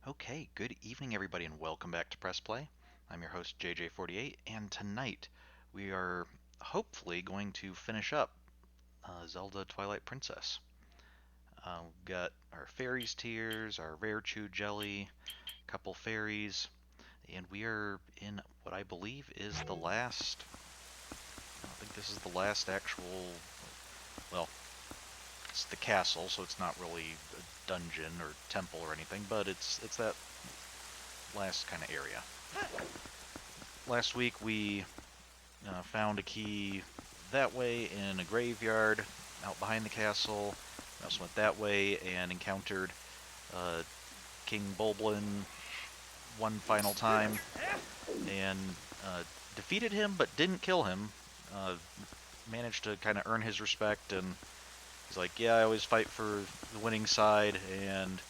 Okay, good evening everybody and welcome back to Press Play. I'm your host JJ48 and tonight we are hopefully going to finish up Zelda Twilight Princess. We've got our fairies tiers, our rare chew jelly, a couple fairies, and we are in what I believe is the last, I think this is the last actual, well, it's the castle, so it's not really a dungeon or temple or anything, but it's that last kind of area. Last week we found a key that way in a graveyard out behind the castle. We also went that way and encountered uh, King Bulblin one final time and defeated him but didn't kill him. Uh, Managed to kind of earn his respect, and he's like, yeah, I always fight for the winning side, and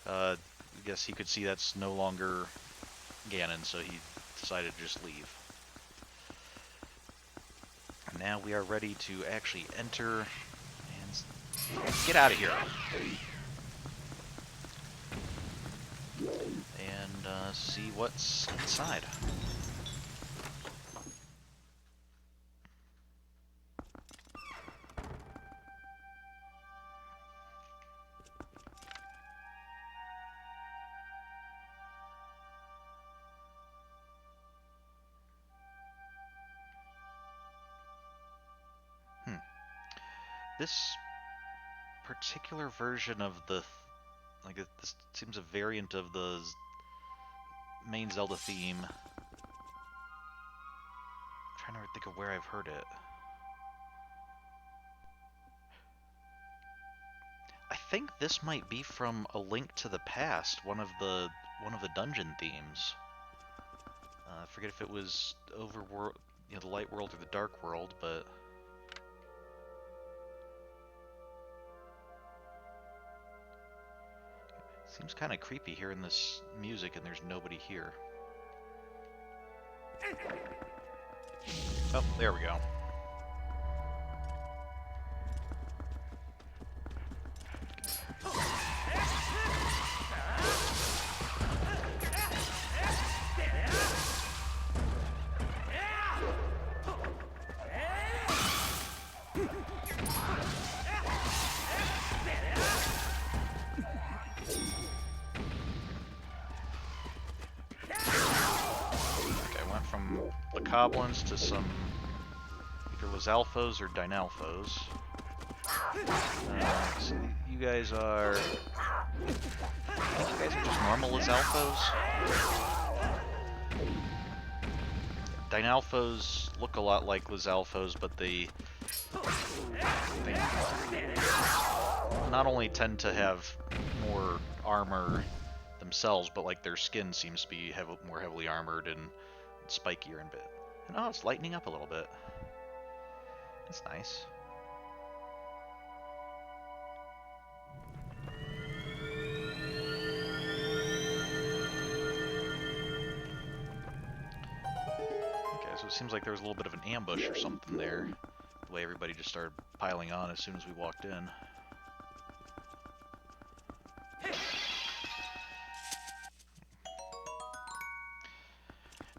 I guess he could see that's no longer Ganon, so he decided to just leave. And now we are ready to actually enter and get out of here. And see what's inside. This particular version of this seems a variant of the main Zelda theme. I'm trying to think of where I've heard it. I think this might be from A Link to the Past, one of the dungeon themes. I forget if it was Overworld, the Light World or the Dark World, but seems kind of creepy hearing this music and there's nobody here. Oh, there we go. Goblins to some either Lizalfos or Dynalfos. So you guys are just normal Lizalfos. Dynalfos look a lot like Lizalfos, but they not only tend to have more armor themselves, but like their skin seems to be more heavily armored and spikier and bit. And oh, it's lightening up a little bit. That's nice. Okay, so it seems like there was a little bit of an ambush or something there. The way everybody just started piling on as soon as we walked in.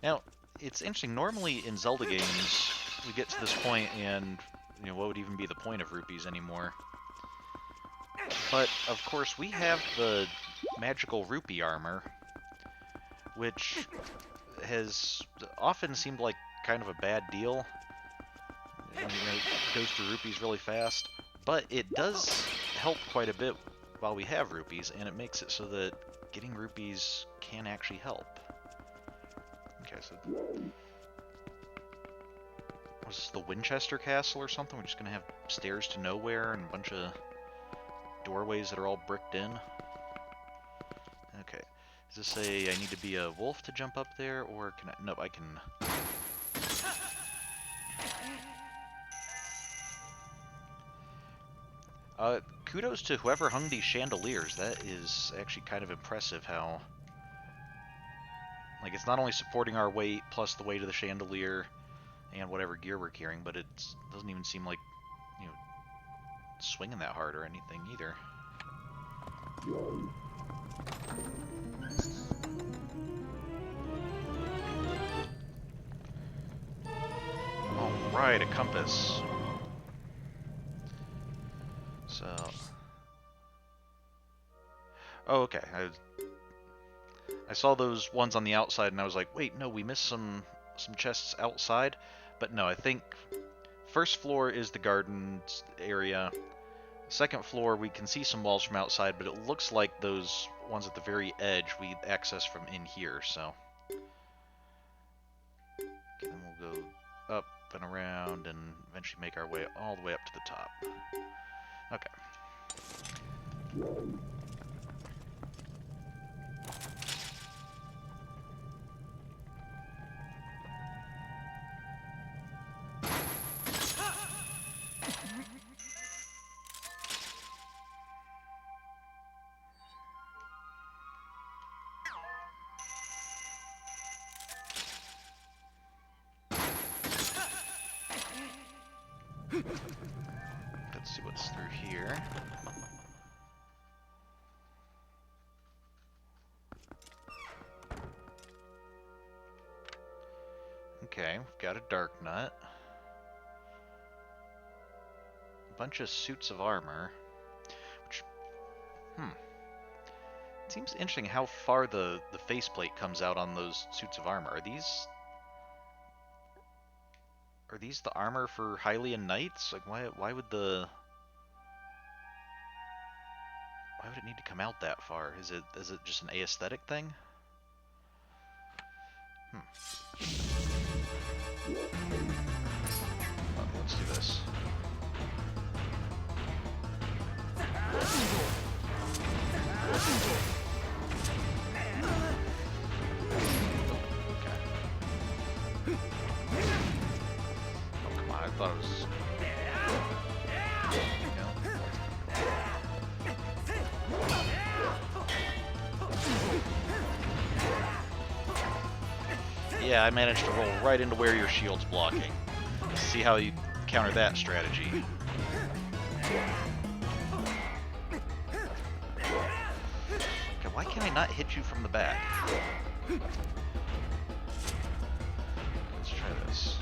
Now, it's interesting. Normally in Zelda games, we get to this point and, what would even be the point of rupees anymore? But, of course, we have the magical rupee armor, which has often seemed like kind of a bad deal. And, it goes through rupees really fast, but it does help quite a bit while we have rupees, and it makes it so that getting rupees can actually help. Okay, so was this the Winchester Castle or something? We're just gonna have stairs to nowhere and a bunch of doorways that are all bricked in. Okay, does this say I need to be a wolf to jump up there, or can I? Nope, I can. Kudos to whoever hung these chandeliers. That is actually kind of impressive how, like, it's not only supporting our weight plus the weight of the chandelier and whatever gear we're carrying, but it doesn't even seem like, swinging that hard or anything either. Alright, a compass. So... Oh, okay. I saw those ones on the outside and I was like, wait, no, we missed some chests outside. But no, I think first floor is the gardens area. Second floor, we can see some walls from outside, but it looks like those ones at the very edge we access from in here, so... Okay, then we'll go up and around and eventually make our way all the way up to the top. Okay. Let's see what's through here. Okay, we've got a dark nut. A bunch of suits of armor. Which, it seems interesting how far the faceplate comes out on those suits of armor. Are these the armor for Hylian knights? Like, why would it need to come out that far? Is it just an aesthetic thing? Let's do this. I thought it was... Yeah, I managed to roll right into where your shield's blocking. Let's see how you counter that strategy. Okay, why can I not hit you from the back? Let's try this.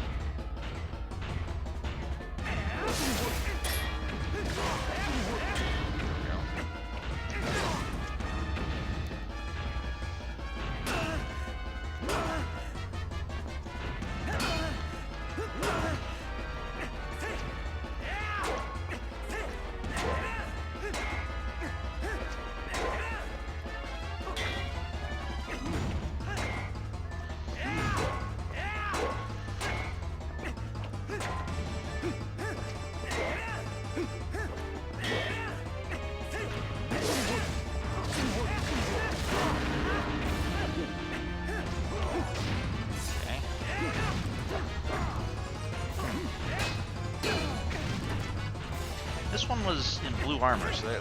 This one was in blue armor, so that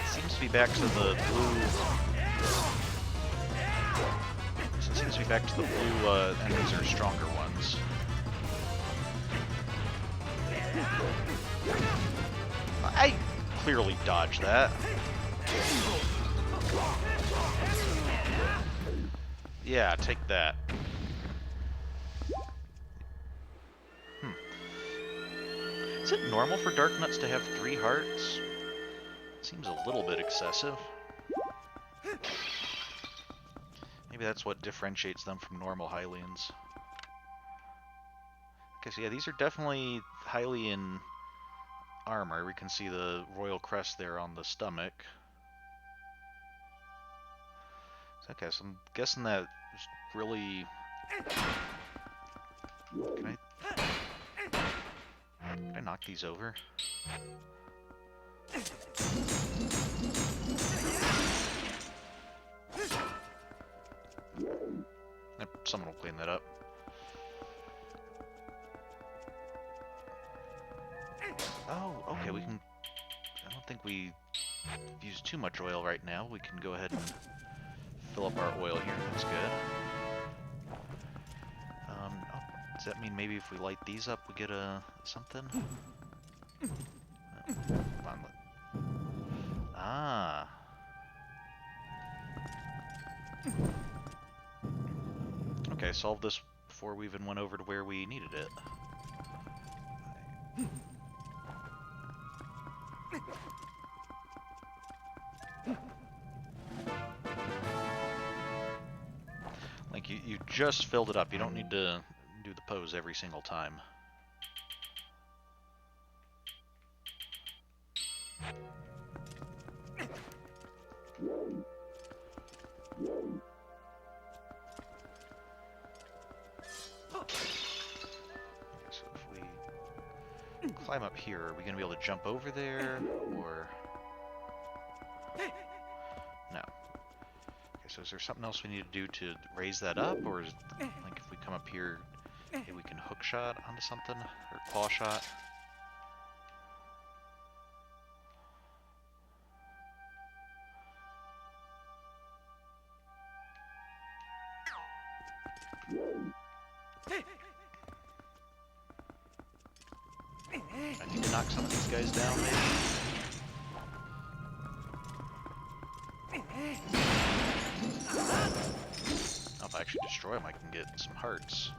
seems to be back to the blue. So it seems to be back to the blue enemies are stronger ones. I clearly dodged that. Yeah, take that. Is it normal for Dark Nuts to have 3 hearts? Seems a little bit excessive. Maybe that's what differentiates them from normal Hylians. Okay, so yeah, these are definitely Hylian armor. We can see the royal crest there on the stomach. Okay, so I'm guessing that just really... Can I knock these over? Someone will clean that up. Oh, okay, we can... I don't think we use too much oil right now. We can go ahead and fill up our oil here. That's good. Does that mean maybe if we light these up, we get a something? Ah. solved this before we even went over to where we needed it. Like, you just filled it up. You don't need to do the pose every single time. So if we climb up here, are we going to be able to jump over there, or... No. Okay, so is there something else we need to do to raise that up, or is it, like, if we come up here, maybe we can hook shot onto something, or claw shot? I need to knock some of these guys down, maybe? Now if I actually destroy them, I can get some hearts.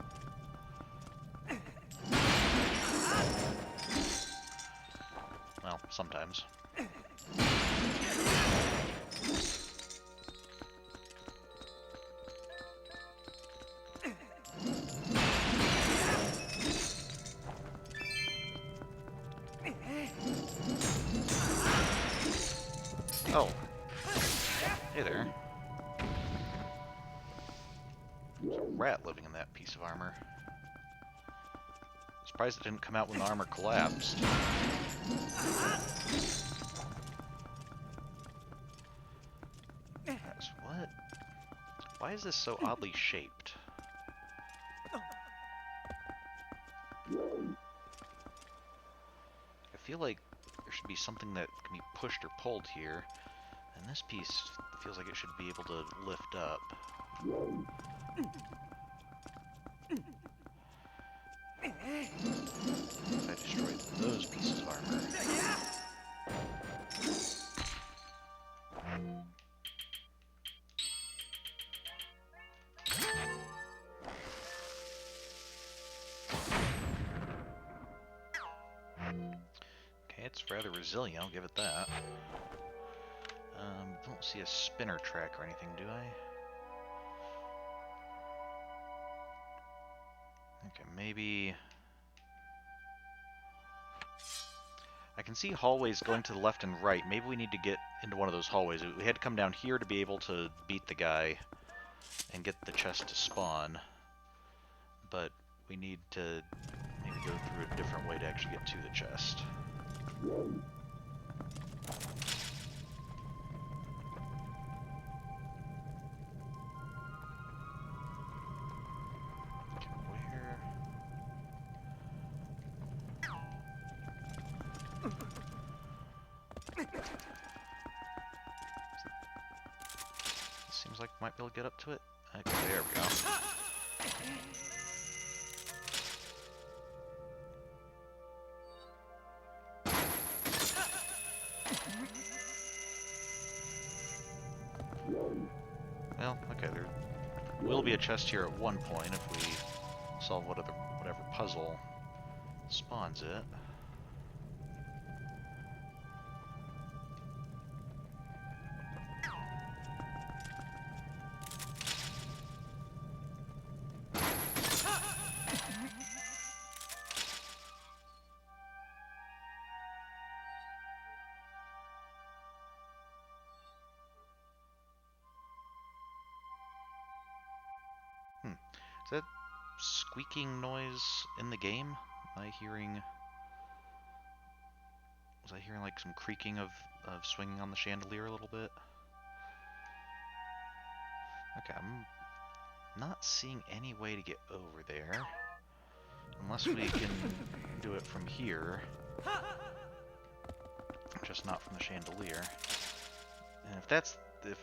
Well, sometimes. Oh. Hey there. There's a rat living in that piece of armor. Surprised it didn't come out when the armor collapsed. That's what? Why is this so oddly shaped? I feel like there should be something that can be pushed or pulled here, and this piece feels like it should be able to lift up. If I destroyed those pieces of armor. Okay, it's rather resilient, I'll give it that. Don't see a spinner track or anything, do I? Okay, maybe... I can see hallways going to the left and right. Maybe we need to get into one of those hallways. We had to come down here to be able to beat the guy and get the chest to spawn. But we need to maybe go through a different way to actually get to the chest. Seems like we might be able to get up to it. Okay, there we go. Well, okay, there will be a chest here at one point if we solve whatever puzzle spawns it. Is that squeaking noise in the game? Am I hearing... Was I hearing like some creaking of swinging on the chandelier a little bit? Okay, I'm not seeing any way to get over there. Unless we can do it from here. Just not from the chandelier. And if that's... If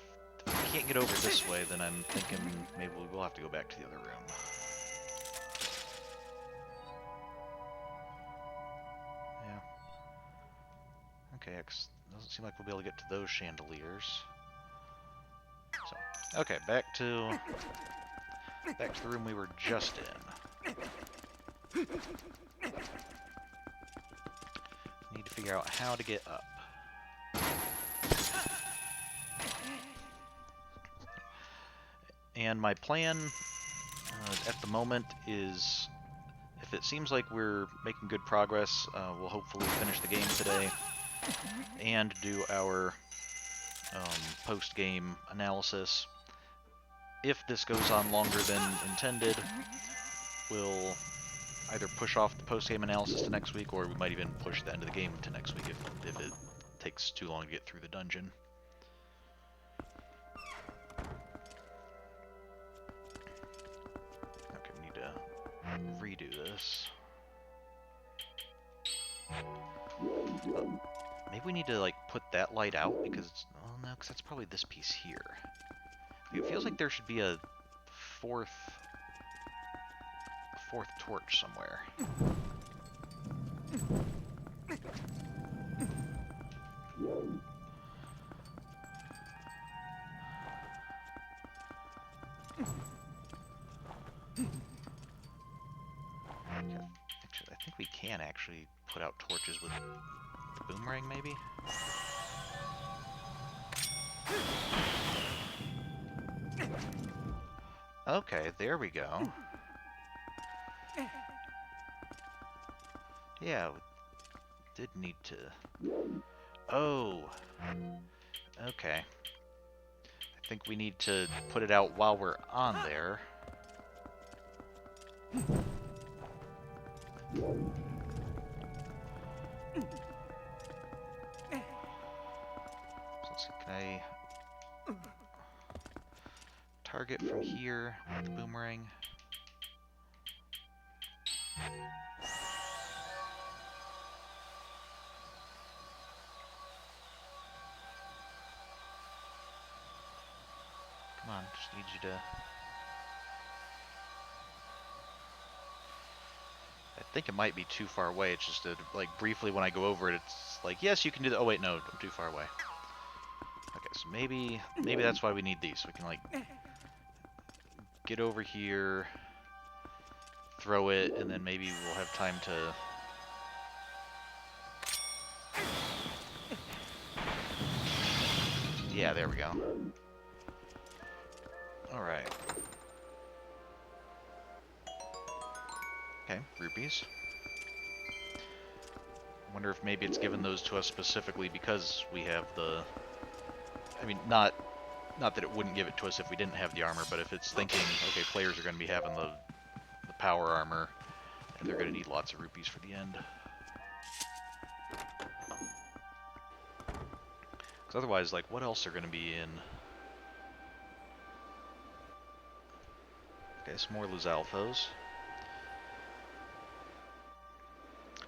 we can't get over this way, then I'm thinking maybe we'll have to go back to the other room. Yeah. Okay, doesn't seem like we'll be able to get to those chandeliers. So, okay, back to Back to the room we were just in. Need to figure out how to get up. And my plan at the moment is, if it seems like we're making good progress, we'll hopefully finish the game today and do our post-game analysis. If this goes on longer than intended, we'll either push off the post-game analysis to next week, or we might even push the end of the game to next week if it takes too long to get through the dungeon. Okay, we need to redo this. Maybe we need to like put that light out because no, because that's probably this piece here. It feels like there should be a fourth torch somewhere. Actually, I think we can actually put out torches with the boomerang, maybe? Okay, there we go. Yeah, we did need to... Oh! Okay. I think we need to put it out while we're on there. So let's see, can I target from here with the boomerang? Come on, just need you to... I think it might be too far away. It's just that, like, briefly when I go over it, it's like, yes, you can do that. Oh, wait, no, I'm too far away. Okay, so maybe that's why we need these. So we can, like, get over here, throw it, and then maybe we'll have time to... Yeah, there we go. Alright. Okay, rupees. Wonder if maybe it's given those to us specifically because we have the... I mean, not that it wouldn't give it to us if we didn't have the armor, but if it's thinking, okay, players are going to be having the power armor, and they're going to need lots of rupees for the end. Because otherwise, like, what else are going to be in... Okay, some more Luzalfos.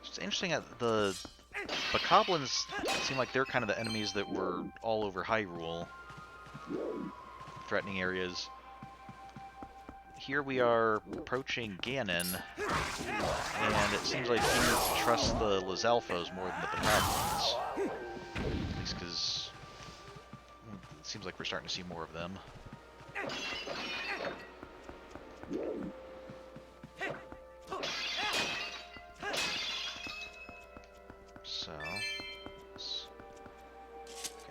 It's interesting that the Bokoblins seem like they're kind of the enemies that were all over Hyrule, threatening areas. Here we are approaching Ganon, and it seems like he trusts the Luzalfos more than the Bokoblins. At least because it seems like we're starting to see more of them. So, okay,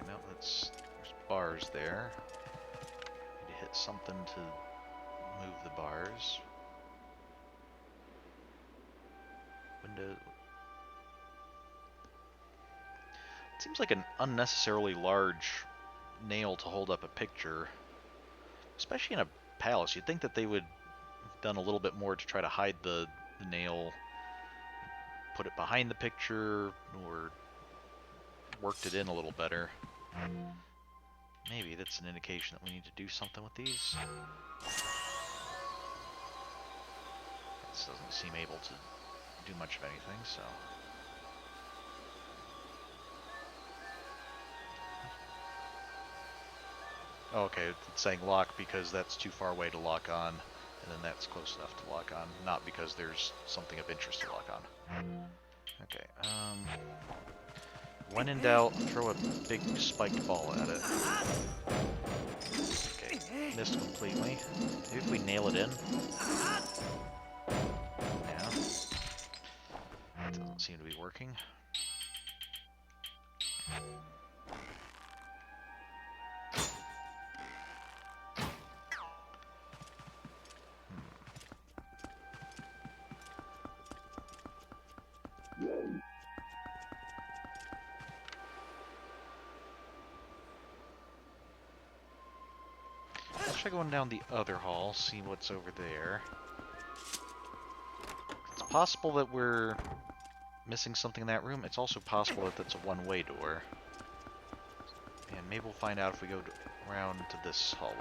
now there's bars there. Need to hit something to move the bars. Window. It seems like an unnecessarily large nail to hold up a picture, especially in a palace. You'd think that they would have done a little bit more to try to hide the nail, put it behind the picture, or worked it in a little better. Maybe that's an indication that we need to do something with these. This doesn't seem able to do much of anything, so... Oh, okay, it's saying lock because that's too far away to lock on, and then that's close enough to lock on, not because there's something of interest to lock on. Okay, when in doubt, throw a big spiked ball at it. Okay, missed completely. Maybe if we nail it in. Yeah. Doesn't seem to be working. Let's try going down the other hall, see what's over there. It's possible that we're missing something in that room. It's also possible that that's a one-way door. And maybe we'll find out if we go around to this hallway.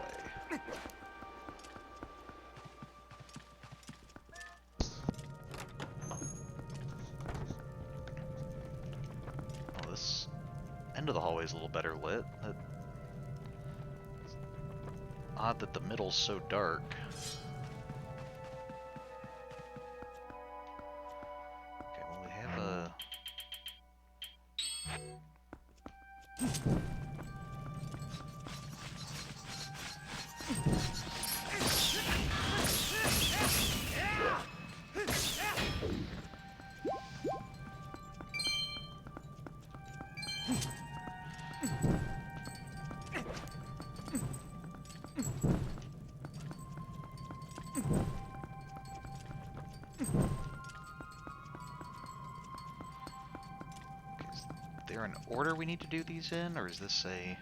Oh, this end of the hallway is a little better lit. Odd that the middle's so dark. Okay, well we have a... Is there an order we need to do these in, or is this a...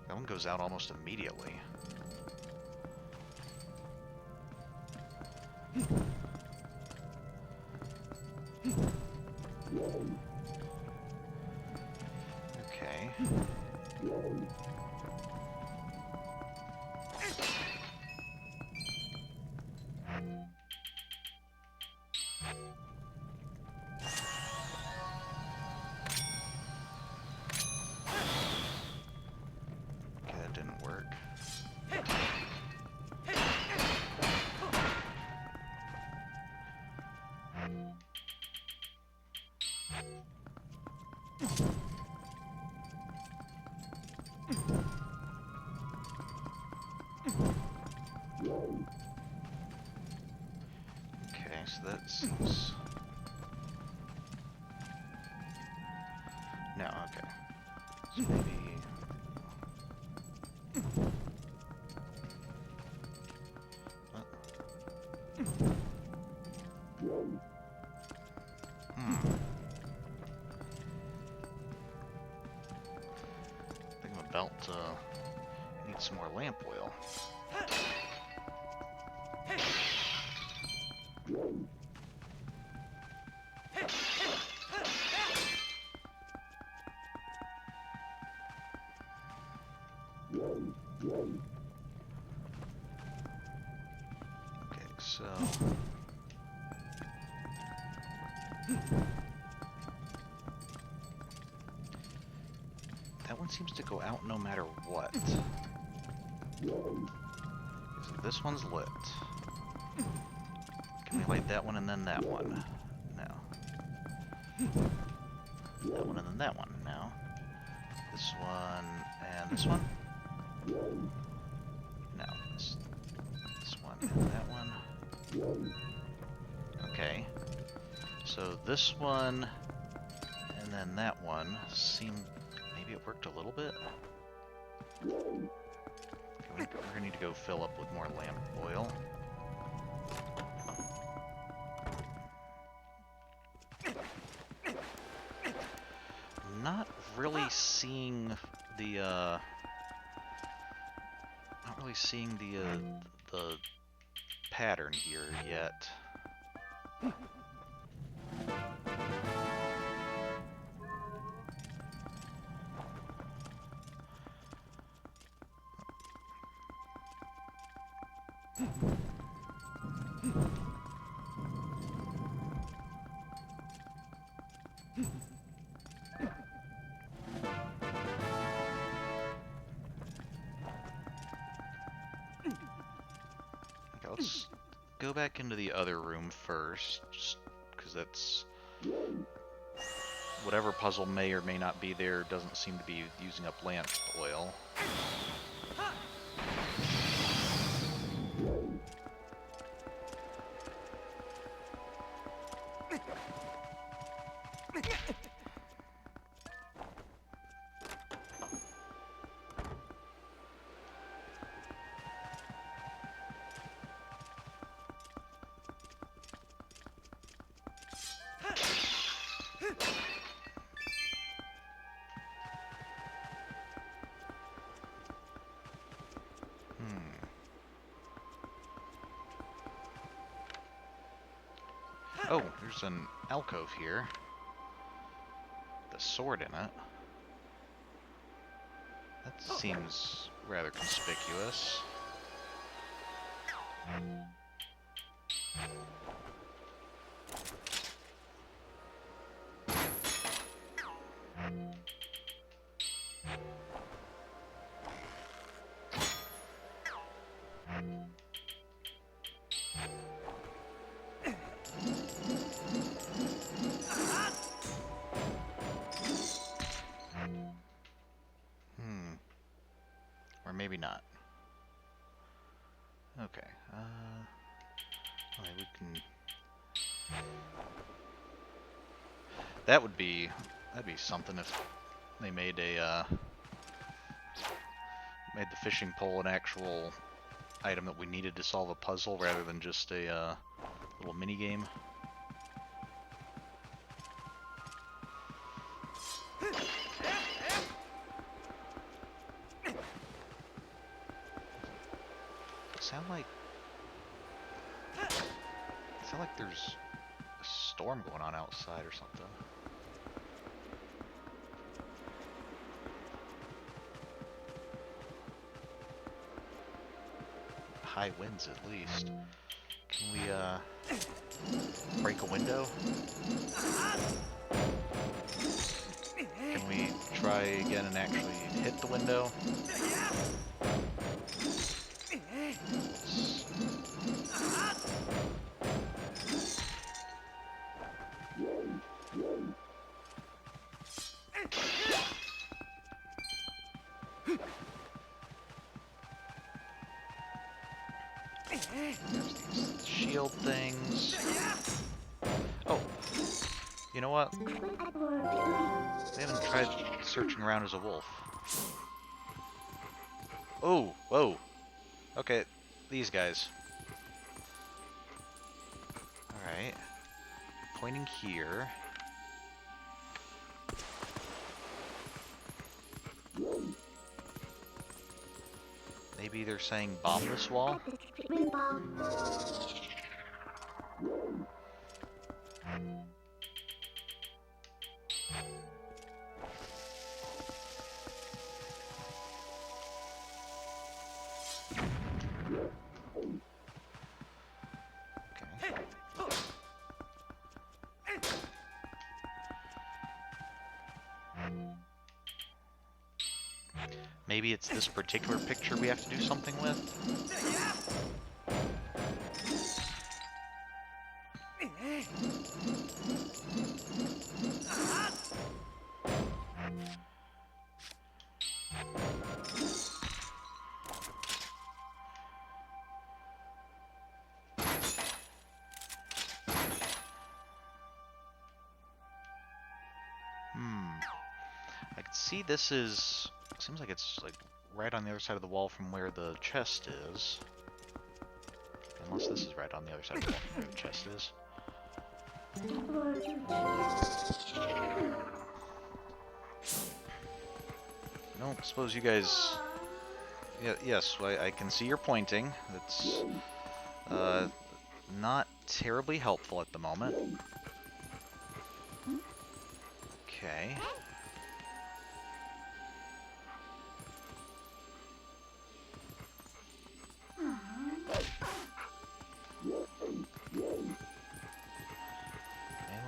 That one goes out almost immediately. Okay. Okay, that didn't work. Okay, so that seems... No, okay. So maybe... I think I'm about to need some more lamp oil. Okay, so... That one seems to go out no matter what. So this one's lit. Can we light that one and then that one? No. That one and then that one? No. This one and this one? No. This one and that one? Okay. So this one and then that one seem... Maybe it worked a little bit? Okay, we're gonna need to go fill up with more lamp oil. Not really seeing the the pattern here yet. go back into the other room first, just because that's... Whatever puzzle may or may not be there doesn't seem to be using up lamp oil. Oh, there's an alcove here. With a sword in it. That seems rather conspicuous. Or maybe not. Okay, we can... That'd be something if they made a, made the fishing pole an actual item that we needed to solve a puzzle rather than just a, little mini game. Sound like there's a storm going on outside or something. High winds at least. Can we break a window? Can we try again and actually hit the window? There's these shield things. Oh, you know what? They haven't tried searching around as a wolf. Oh, whoa. Okay, these guys. Alright. Pointing here. Maybe they're saying bomb this wall? Maybe it's this particular picture we have to do something with? I can see this is... Seems like it's like right on the other side of the wall from where the chest is. Unless this is right on the other side of the wall from where the chest is. I don't suppose you guys... Yeah, yes, I can see you're pointing. That's not terribly helpful at the moment. Okay.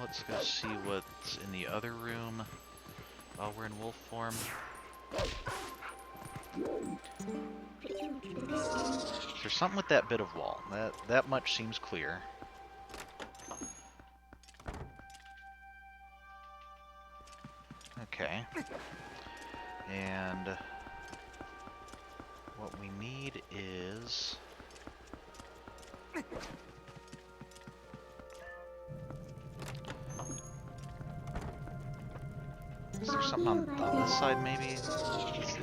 Let's go see what's in the other room while we're in wolf form. There's something with that bit of wall. That much seems clear. Okay. And what we need is... Is there something on this side, maybe? Is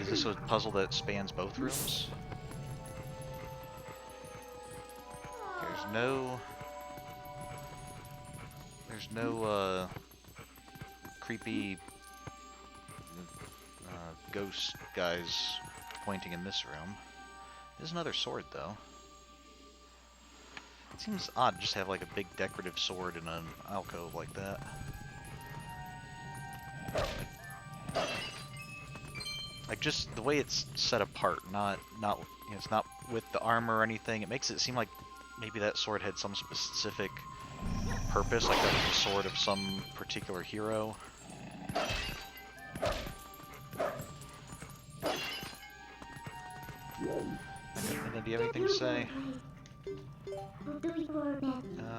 this a puzzle that spans both rooms? There's no creepy ghost guys pointing in this room. There's another sword, though. It seems odd just to have like a big decorative sword in an alcove like that. Like just the way it's set apart, not you know, it's not with the armor or anything. It makes it seem like maybe that sword had some specific purpose, like that was the sword of some particular hero. And then, do you have anything to say?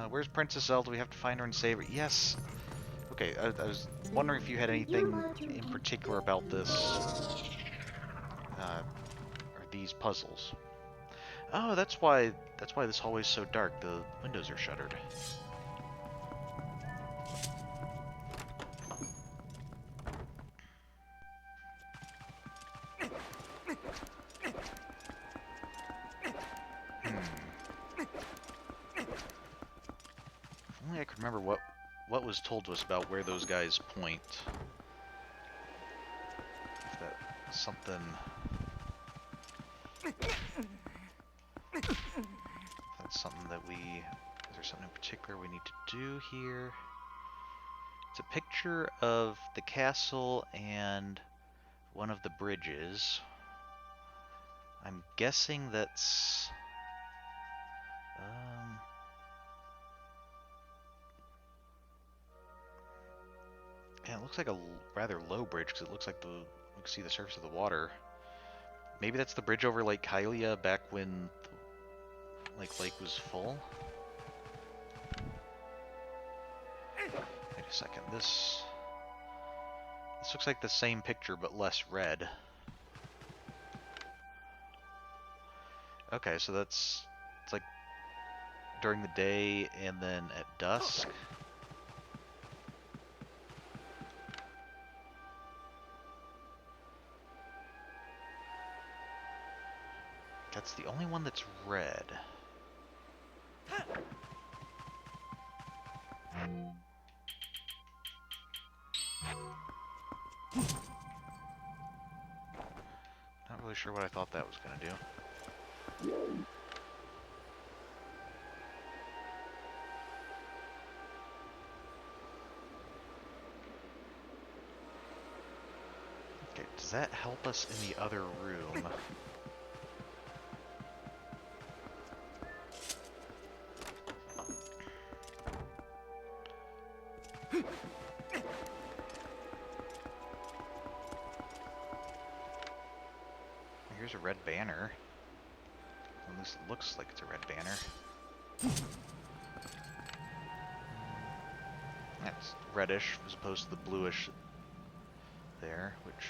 Where's Princess Zelda? We have to find her and save her. Yes. Okay, I was wondering if you had anything in particular about this, or these puzzles. Oh, that's why this hallway's so dark. The windows are shuttered. If only I could remember what was told to us about where those guys point. If that's something... That's something that we... Is there something in particular we need to do here? It's a picture of the castle and one of the bridges. I'm guessing that's... Yeah, it looks like a rather low bridge because it looks like we can see the surface of the water. Maybe that's the bridge over Lake Hylia back when the lake was full. Wait a second. This looks like the same picture but less red. Okay, so it's like during the day and then at dusk. That's the only one that's red. Not really sure what I thought that was gonna do. Okay, does that help us in the other room? Here's a red banner. At least it looks like it's a red banner. That's reddish as opposed to the bluish there, which...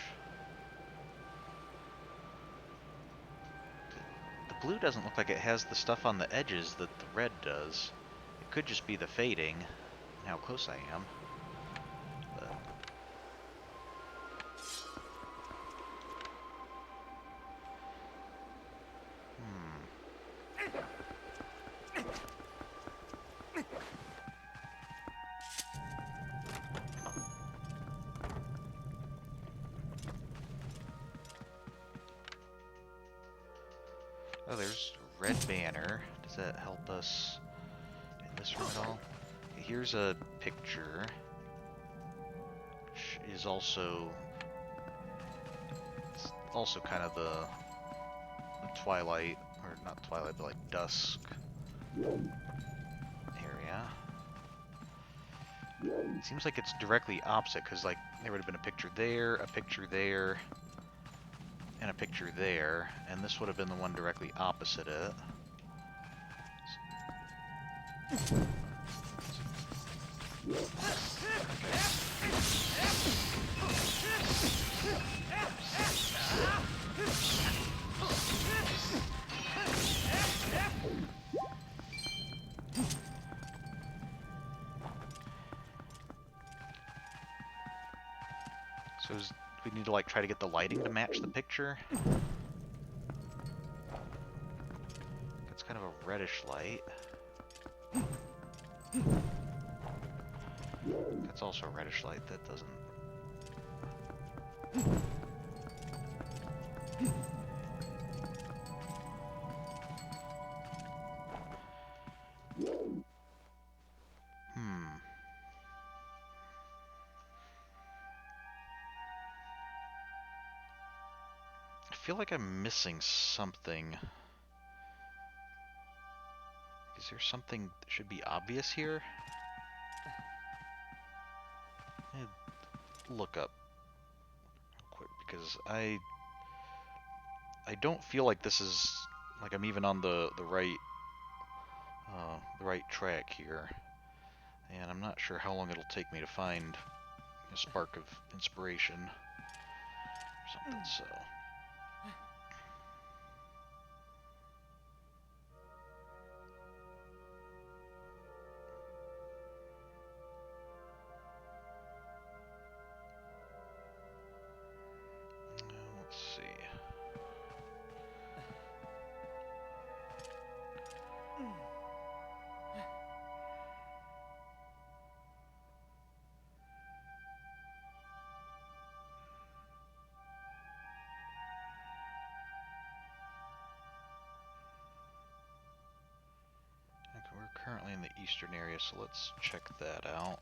The blue doesn't look like it has the stuff on the edges that the red does. It could just be the fading, and how close I am. But... Oh, there's a red banner. Does that help us in this room at all? Here's a picture, which is also kind of the twilight, or not twilight, but like dusk area. It seems like it's directly opposite, because like there would have been a picture there, and a picture there, and this would have been the one directly opposite it. So we need to like try to get the lighting to match the picture. It's kind of a reddish light. That's also a reddish light. That doesn't. I feel like I'm missing something. Is there something that should be obvious here? Look up real quick because I don't feel like this is like I'm even on the right track here, and I'm not sure how long it'll take me to find a spark of inspiration or something. So. Let's see. Okay, we're currently in the eastern area, so let's check that out.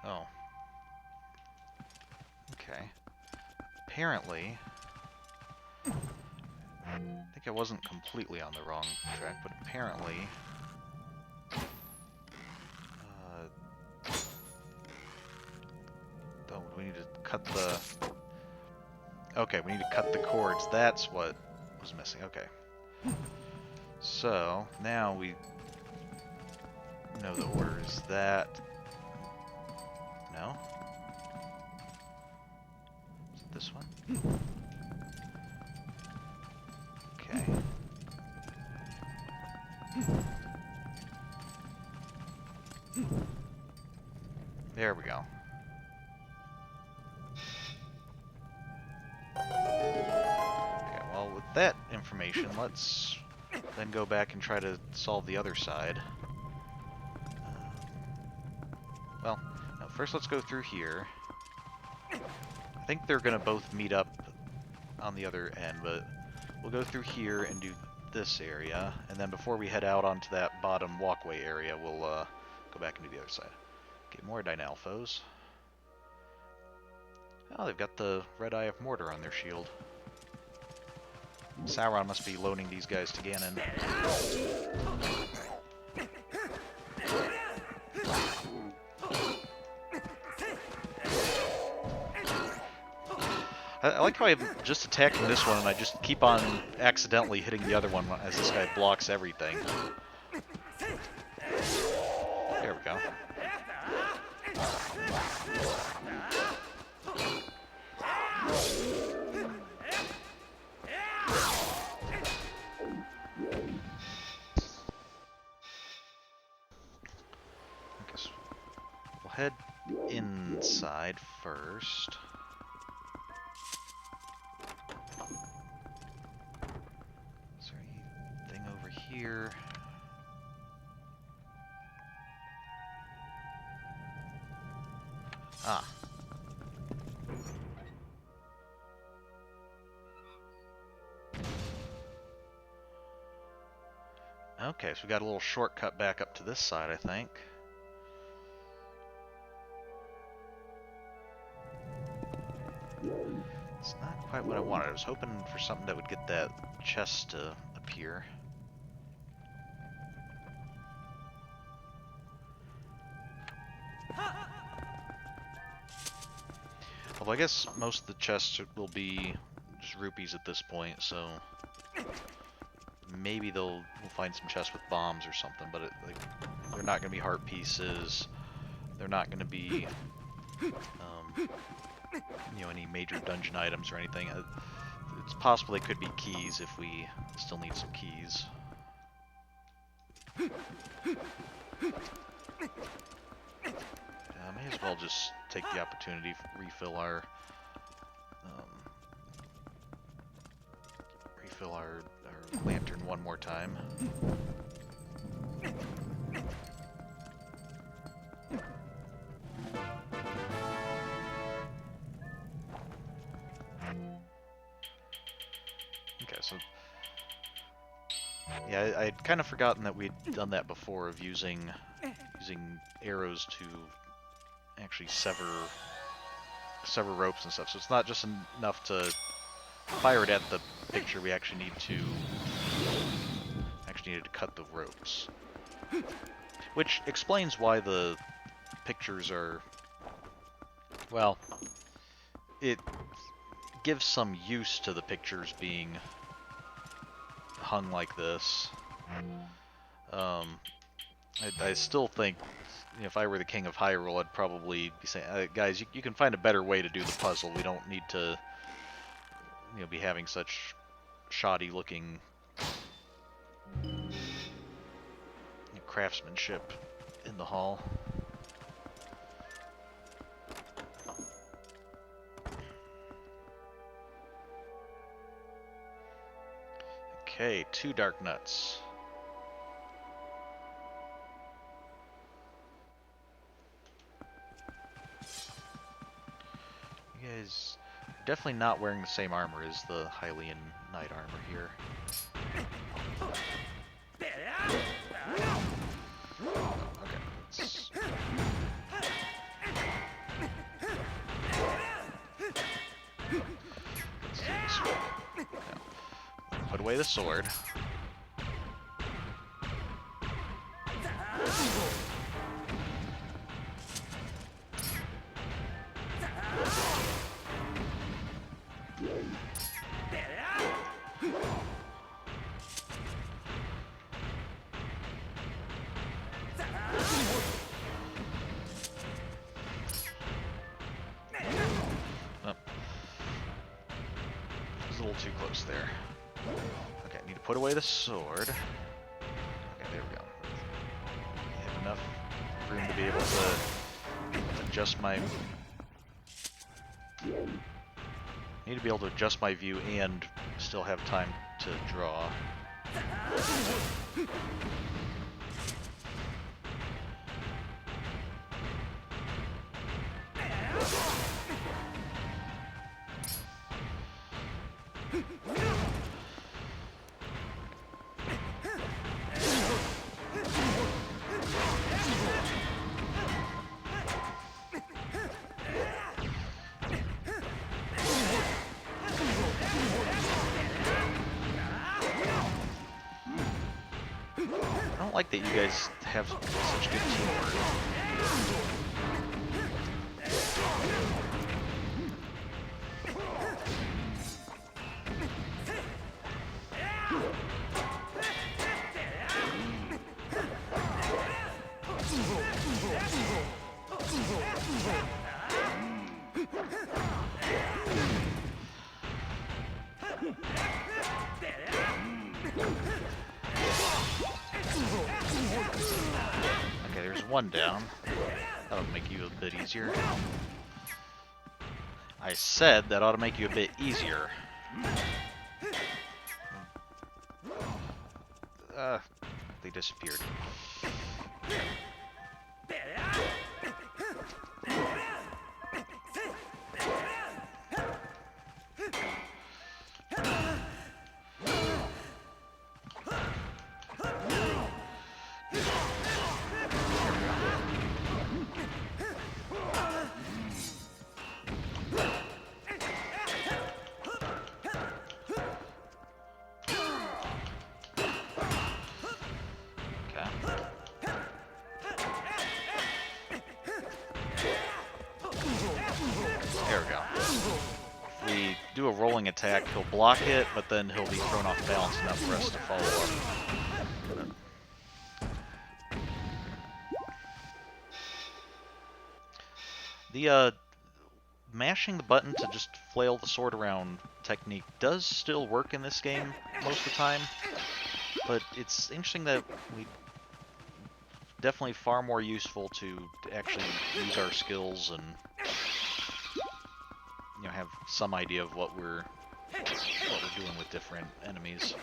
Oh. Okay. Apparently, I think I wasn't completely on the wrong track, but apparently, oh, we need to cut the. Okay, we need to cut the cords. That's what was missing. Okay. So now we know the order is that. No? Is it this one? Okay. There we go. Okay, well, with that information, let's then go back and try to solve the other side. Well, no, first let's go through here. I think they're going to both meet up on the other end, but we'll go through here and do this area, and then before we head out onto that bottom walkway area, we'll go back and do the other side. Okay, more Dynalphos. Oh, they've got the Red Eye of Mortar on their shield. Sauron must be loaning these guys to Ganon. I like how I'm just attacking this one and I just keep on accidentally hitting the other one as this guy blocks everything. There we go. I guess we'll head inside first. Is there anything over here? Ah. Okay, so we got a little shortcut back up to this side, I think. It's not quite what I wanted. I was hoping for something that would get that chest to appear. Although I guess most of the chests will be just rupees at this point, so maybe we'll find some chests with bombs or something, but like, they're not going to be heart pieces. They're not going to be, you know, any major dungeon items or anything. It's possible they could be keys if we still need some keys. May as well just take the opportunity to refill our lantern one more time. Okay, so yeah, I'd kind of forgotten that we'd done that before, of using arrows to actually sever ropes and stuff. So it's not just enough to fire it at the picture. We actually need to cut the ropes, which explains why the pictures are, well, it gives some use to the pictures being hung like this. I still think, you know, if I were the king of Hyrule, I'd probably be saying, guys, you can find a better way to do the puzzle. We don't need to, you know, be having such shoddy-looking craftsmanship in the hall. Okay, 2 dark nuts. You guys are definitely not wearing the same armor as the Hylian knight armor here. Okay, let's... Let's do this one. Now, put away the sword. A little too close there. Okay, need to put away the sword. Okay, there we go. I have enough room to be able to adjust my... Need to be able to adjust my view and still have time to draw. I don't like that you guys have such good teamwork. Okay, there's one down. That'll make you a bit easier. I said that ought to make you a bit easier. They disappeared. rolling attack. He'll block it, but then he'll be thrown off balance enough for us to follow up. The mashing the button to just flail the sword around technique does still work in this game most of the time, but it's interesting that we definitely far more useful to actually use our skills and have some idea of what we're doing with different enemies.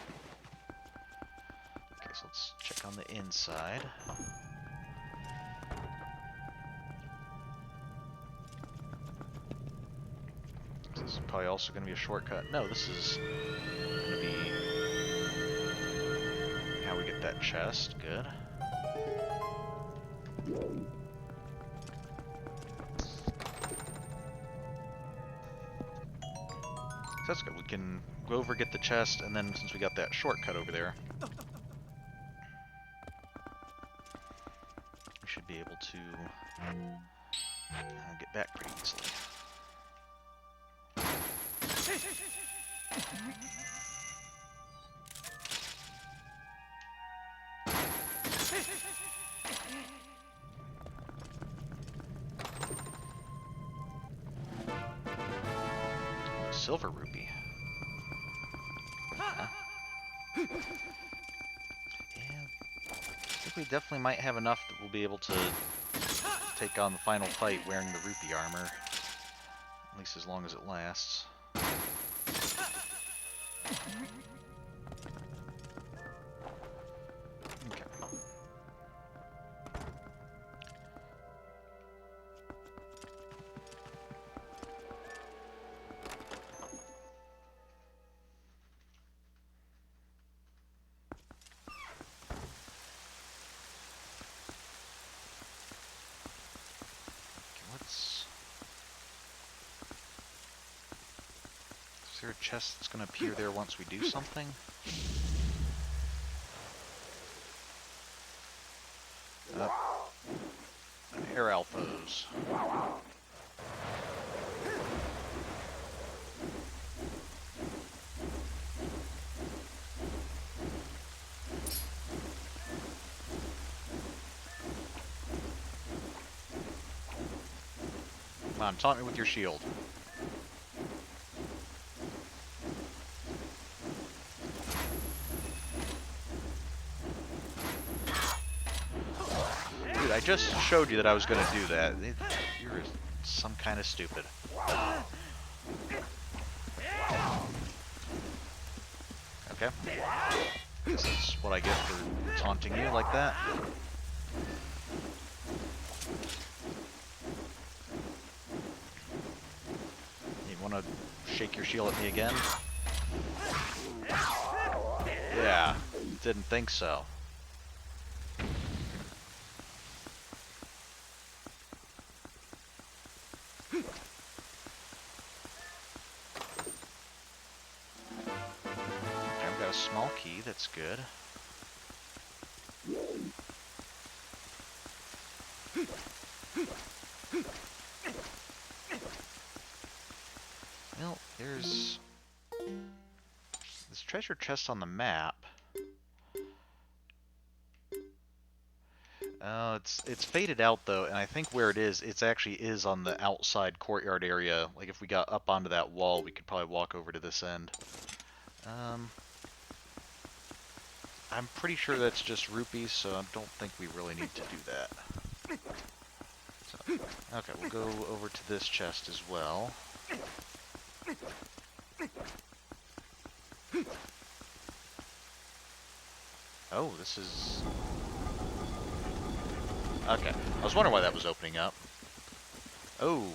Okay, so let's check on the inside. This is probably also going to be a shortcut. No, this is going to be how we get that chest. Good. So that's good. We can go over, get the chest, and then since we got that shortcut over there, we should be able to get back pretty easily. Silver rupee. Huh. Yeah, I think we definitely might have enough that we'll be able to take on the final fight wearing the rupee armor. At least as long as it lasts. Okay. Is there a chest that's going to appear there once we do something? Air alphos. Come on, taunt me with your shield. Dude, I just showed you that I was going to do that. You're some kind of stupid. Okay. This is what I get for taunting you like that. You want to shake your shield at me again? Yeah, didn't think so. Small key, that's good. Well, there's this treasure chest on the map. It's faded out though, and I think where it actually is on the outside courtyard area. Like if we got up onto that wall, we could probably walk over to this end. I'm pretty sure that's just rupees, so I don't think we really need to do that. So, okay, we'll go over to this chest as well. Oh, this is... Okay, I was wondering why that was opening up. Oh.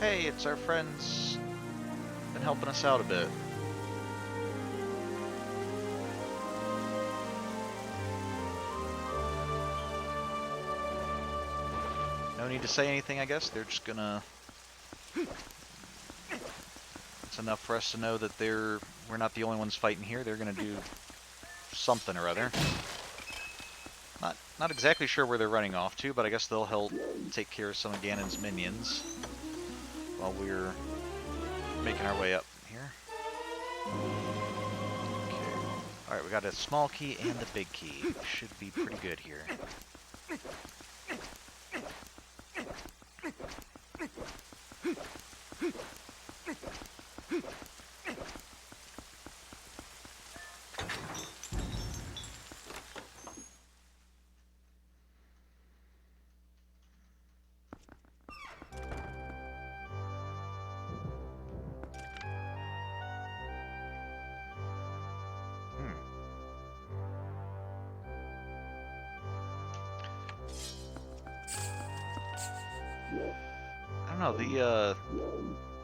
Hey, it's our friends. Been helping us out a bit. need to say anything, I guess. They're just gonna... It's enough for us to know that we're not the only ones fighting here. They're gonna do something or other. Not exactly sure where they're running off to, but I guess they'll help take care of some of Ganon's minions while we're making our way up here. Okay. Alright, we got a small key and the big key. Should be pretty good here. I don't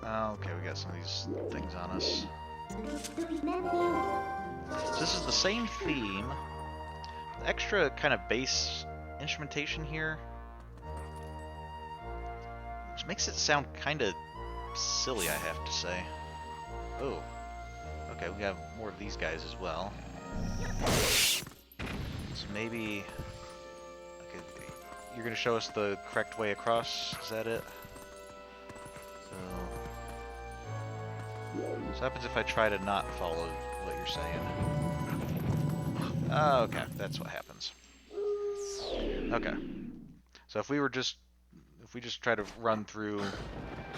know, okay, we got some of these things on us. So this is the same theme. Extra kind of bass instrumentation here, which makes it sound kind of silly, I have to say. Oh, okay, we have more of these guys as well. So maybe... Okay, you're going to show us the correct way across, is that it? So what happens if I try to not follow what you're saying? Oh, okay, that's what happens. Okay. So if we just try to run through,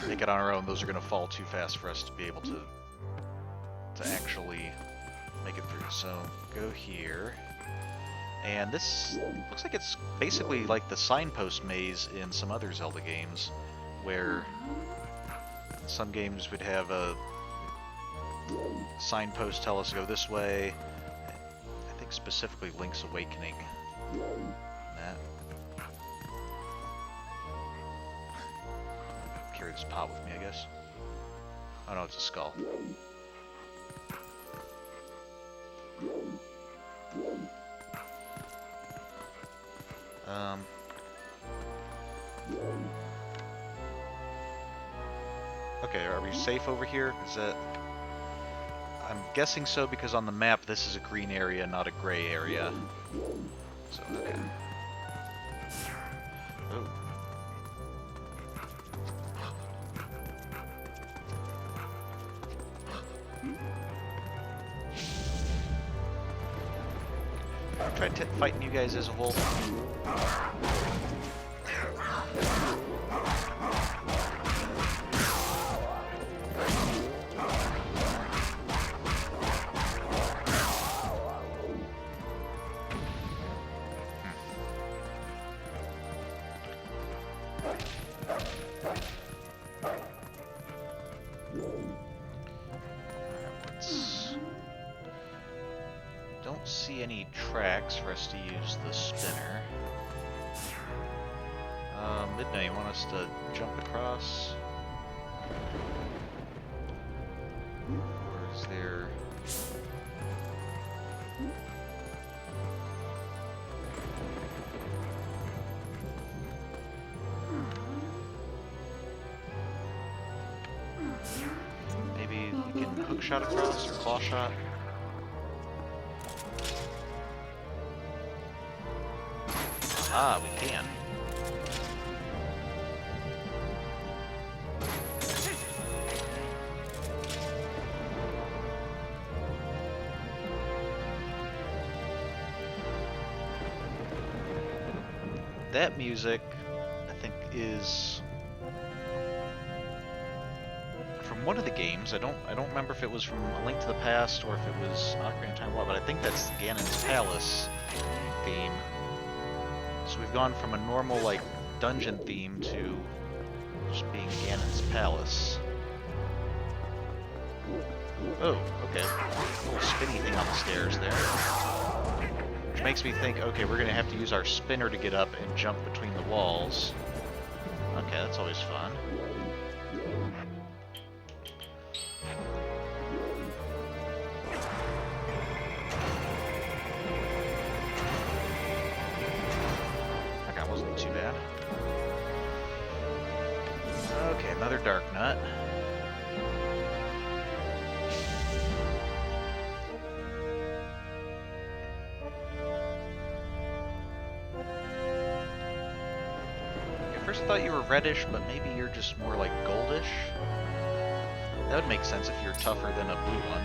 make it on our own, those are going to fall too fast for us to be able to actually make it through. So go here. And this looks like it's basically like the signpost maze in some other Zelda games, where some games would have a signpost tell us to go this way. I think specifically Link's Awakening. That. Carry this pot with me, I guess. Oh no, it's a skull. Okay, are we safe over here? Is that... I'm guessing so because on the map this is a green area, not a gray area. So, okay. Oh. Try fighting you guys as a wolf. Don't see any tracks for us to use the spinner. Midnight, you want us to jump across? Or is there... Maybe we can hook shot across or claw shot? Ah, we can. That music, I think, is from one of the games. I don't remember if it was from A Link to the Past or if it was Ocarina of Time, but I think that's Ganon's Palace theme. So we've gone from a normal, like, dungeon theme to just being Ganon's Palace. Oh, okay. A little spinny thing on the stairs there. Which makes me think, okay, we're going to have to use our spinner to get up and jump between the walls. Okay, that's always fun. Okay, wasn't too bad. Okay, another dark nut. At first I thought you were reddish, but maybe you're just more like goldish. That would make sense if you're tougher than a blue one.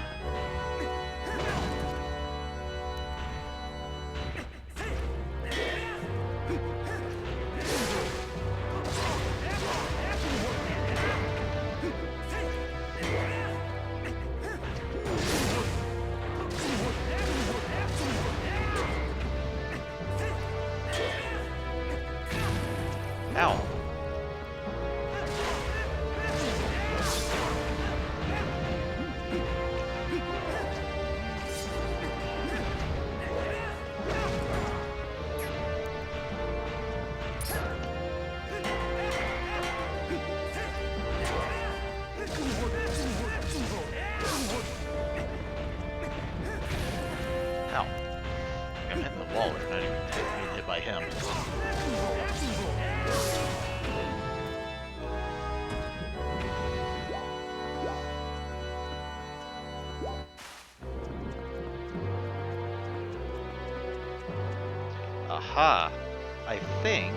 Ow. Ow. I'm hitting the wall, but not even being hit by him. Aha! I think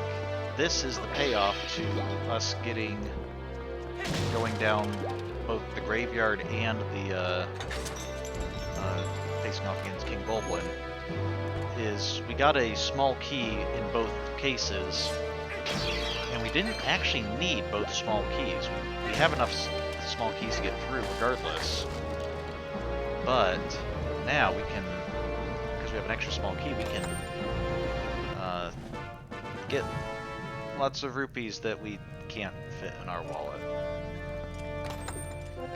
this is the payoff to us going down both the graveyard and the facing off against King Bulblin. Is we got a small key in both cases, and we didn't actually need both small keys. We have enough small keys to get through regardless. But now we can, because we have an extra small key, we can get lots of rupees that we can't fit in our wallet.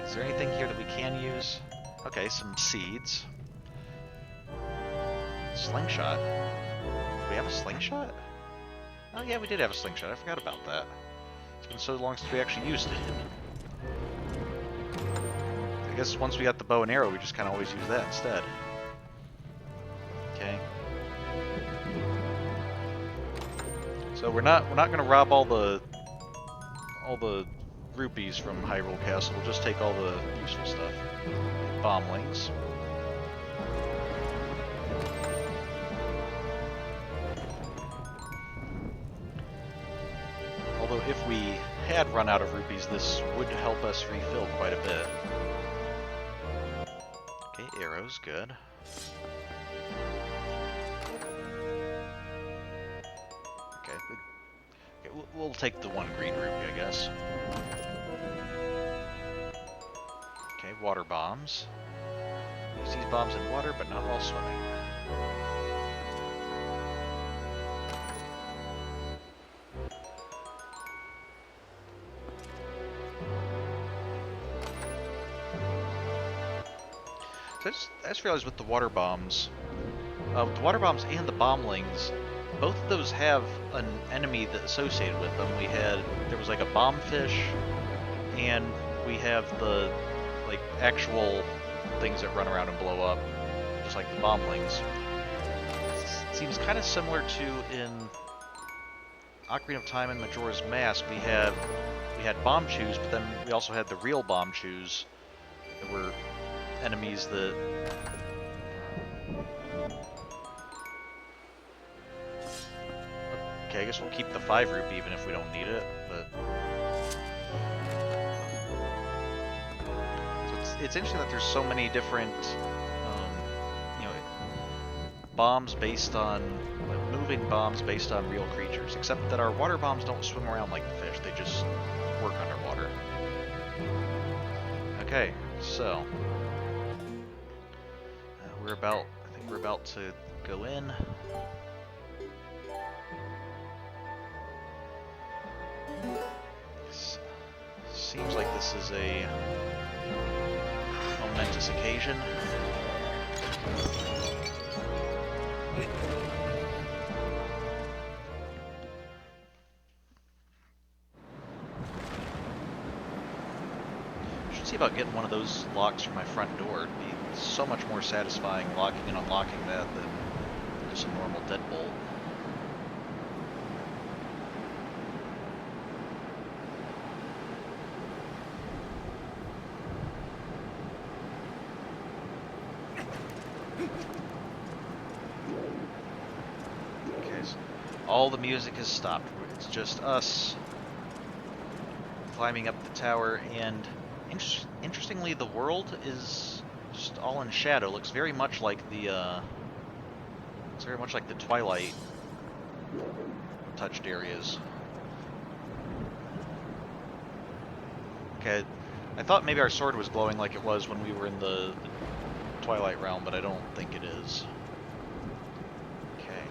Is there anything here that we can use? Okay, some seeds. Slingshot. Do we have a slingshot? Oh yeah, we did have a slingshot. I forgot about that. It's been so long since we actually used it. I guess once we got the bow and arrow, we just kind of always use that instead. Okay. So we're not gonna rob all the rupees from Hyrule Castle. We'll just take all the useful stuff. Bomblings. Although if we had run out of rupees, this would help us refill quite a bit. Okay, arrows, good. Okay, we'll take the one green rupee, I guess. Okay, water bombs. Use these bombs in water, but not while swimming. So I just realized with the water bombs and the bombings, both of those have an enemy that associated with them. There was like a bomb fish, and we have the like actual things that run around and blow up, just like the bomblings. It seems kind of similar to in Ocarina of Time and Majora's Mask. We had bomb chews, but then we also had the real bomb chews that were enemies that okay, I guess we'll keep the 5 rupee even if we don't need it, but so it's interesting that there's so many different bombs based on moving bombs based on real creatures, except that our water bombs don't swim around like the fish, they just work underwater. Okay, so I think we're about to go in. Seems like this is a momentous occasion. Should see about getting one of those locks for my front door. It'd be so much more satisfying locking and unlocking that than just a normal deadbolt. All the music has stopped. It's just us climbing up the tower, and interestingly, the world is just all in shadow. Looks very much like the Twilight touched areas. Okay, I thought maybe our sword was glowing like it was when we were in the Twilight realm, but I don't think it is. Okay.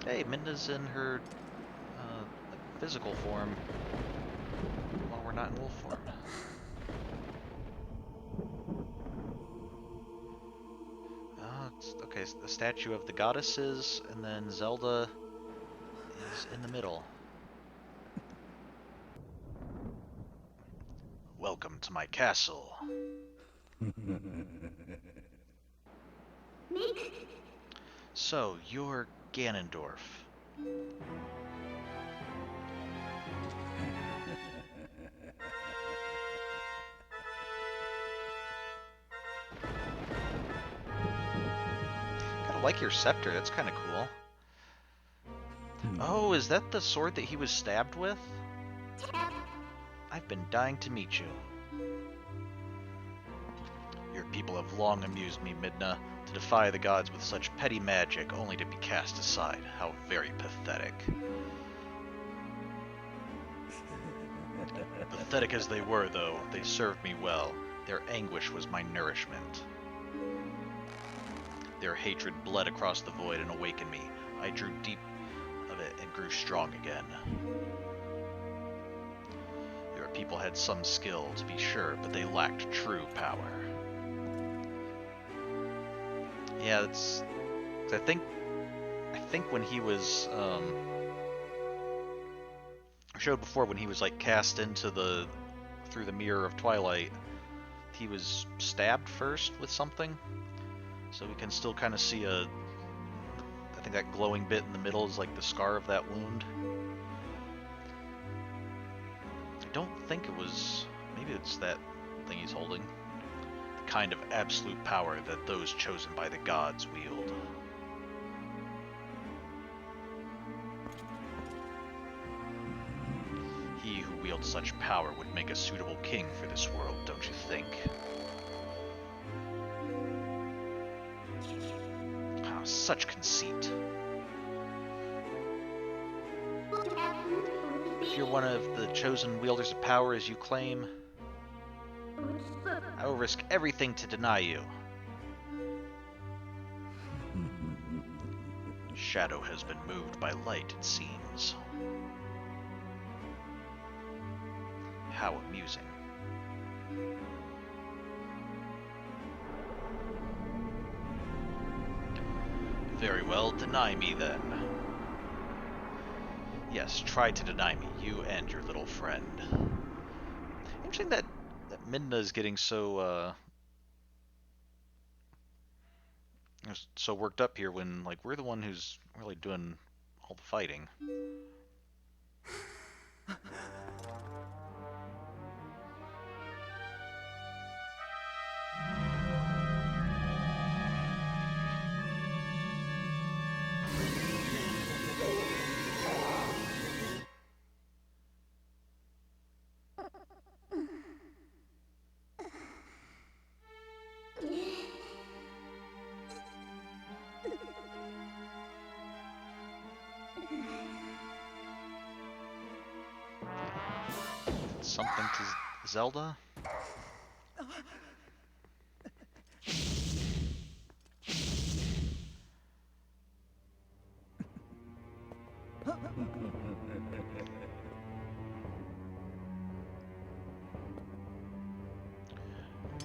Hey, Midna's in her physical form while we're not in wolf form. Okay, so the statue of the goddesses, and then Zelda is in the middle. Welcome to my castle. So, you're Ganondorf. Kinda like your scepter, that's kinda cool. Oh, is that the sword that he was stabbed with? I've been dying to meet you. Your people have long amused me, Midna. To defy the gods with such petty magic, only to be cast aside. How very pathetic. Pathetic as they were, though, they served me well. Their anguish was my nourishment. Their hatred bled across the void and awakened me. I drew deep of it and grew strong again. Your people had some skill, to be sure, but they lacked true power. Yeah, that's... I think when he was, I showed before when he was, like, cast into through the mirror of Twilight, he was stabbed first with something. So we can still kind of see I think that glowing bit in the middle is like the scar of that wound. I don't think it was, maybe it's that thing he's holding. The kind of absolute power that those chosen by the gods wield. He who wields such power would make a suitable king for this world, don't you think? Ah, such conceit. If you're one of the chosen wielders of power as you claim, I will risk everything to deny you. Shadow has been moved by light, it seems. How amusing. Very well, deny me then. Yes, try to deny me, you and your little friend. Interesting that Midna is getting so so worked up here when, like, we're the one who's really doing all the fighting. Something to Zelda?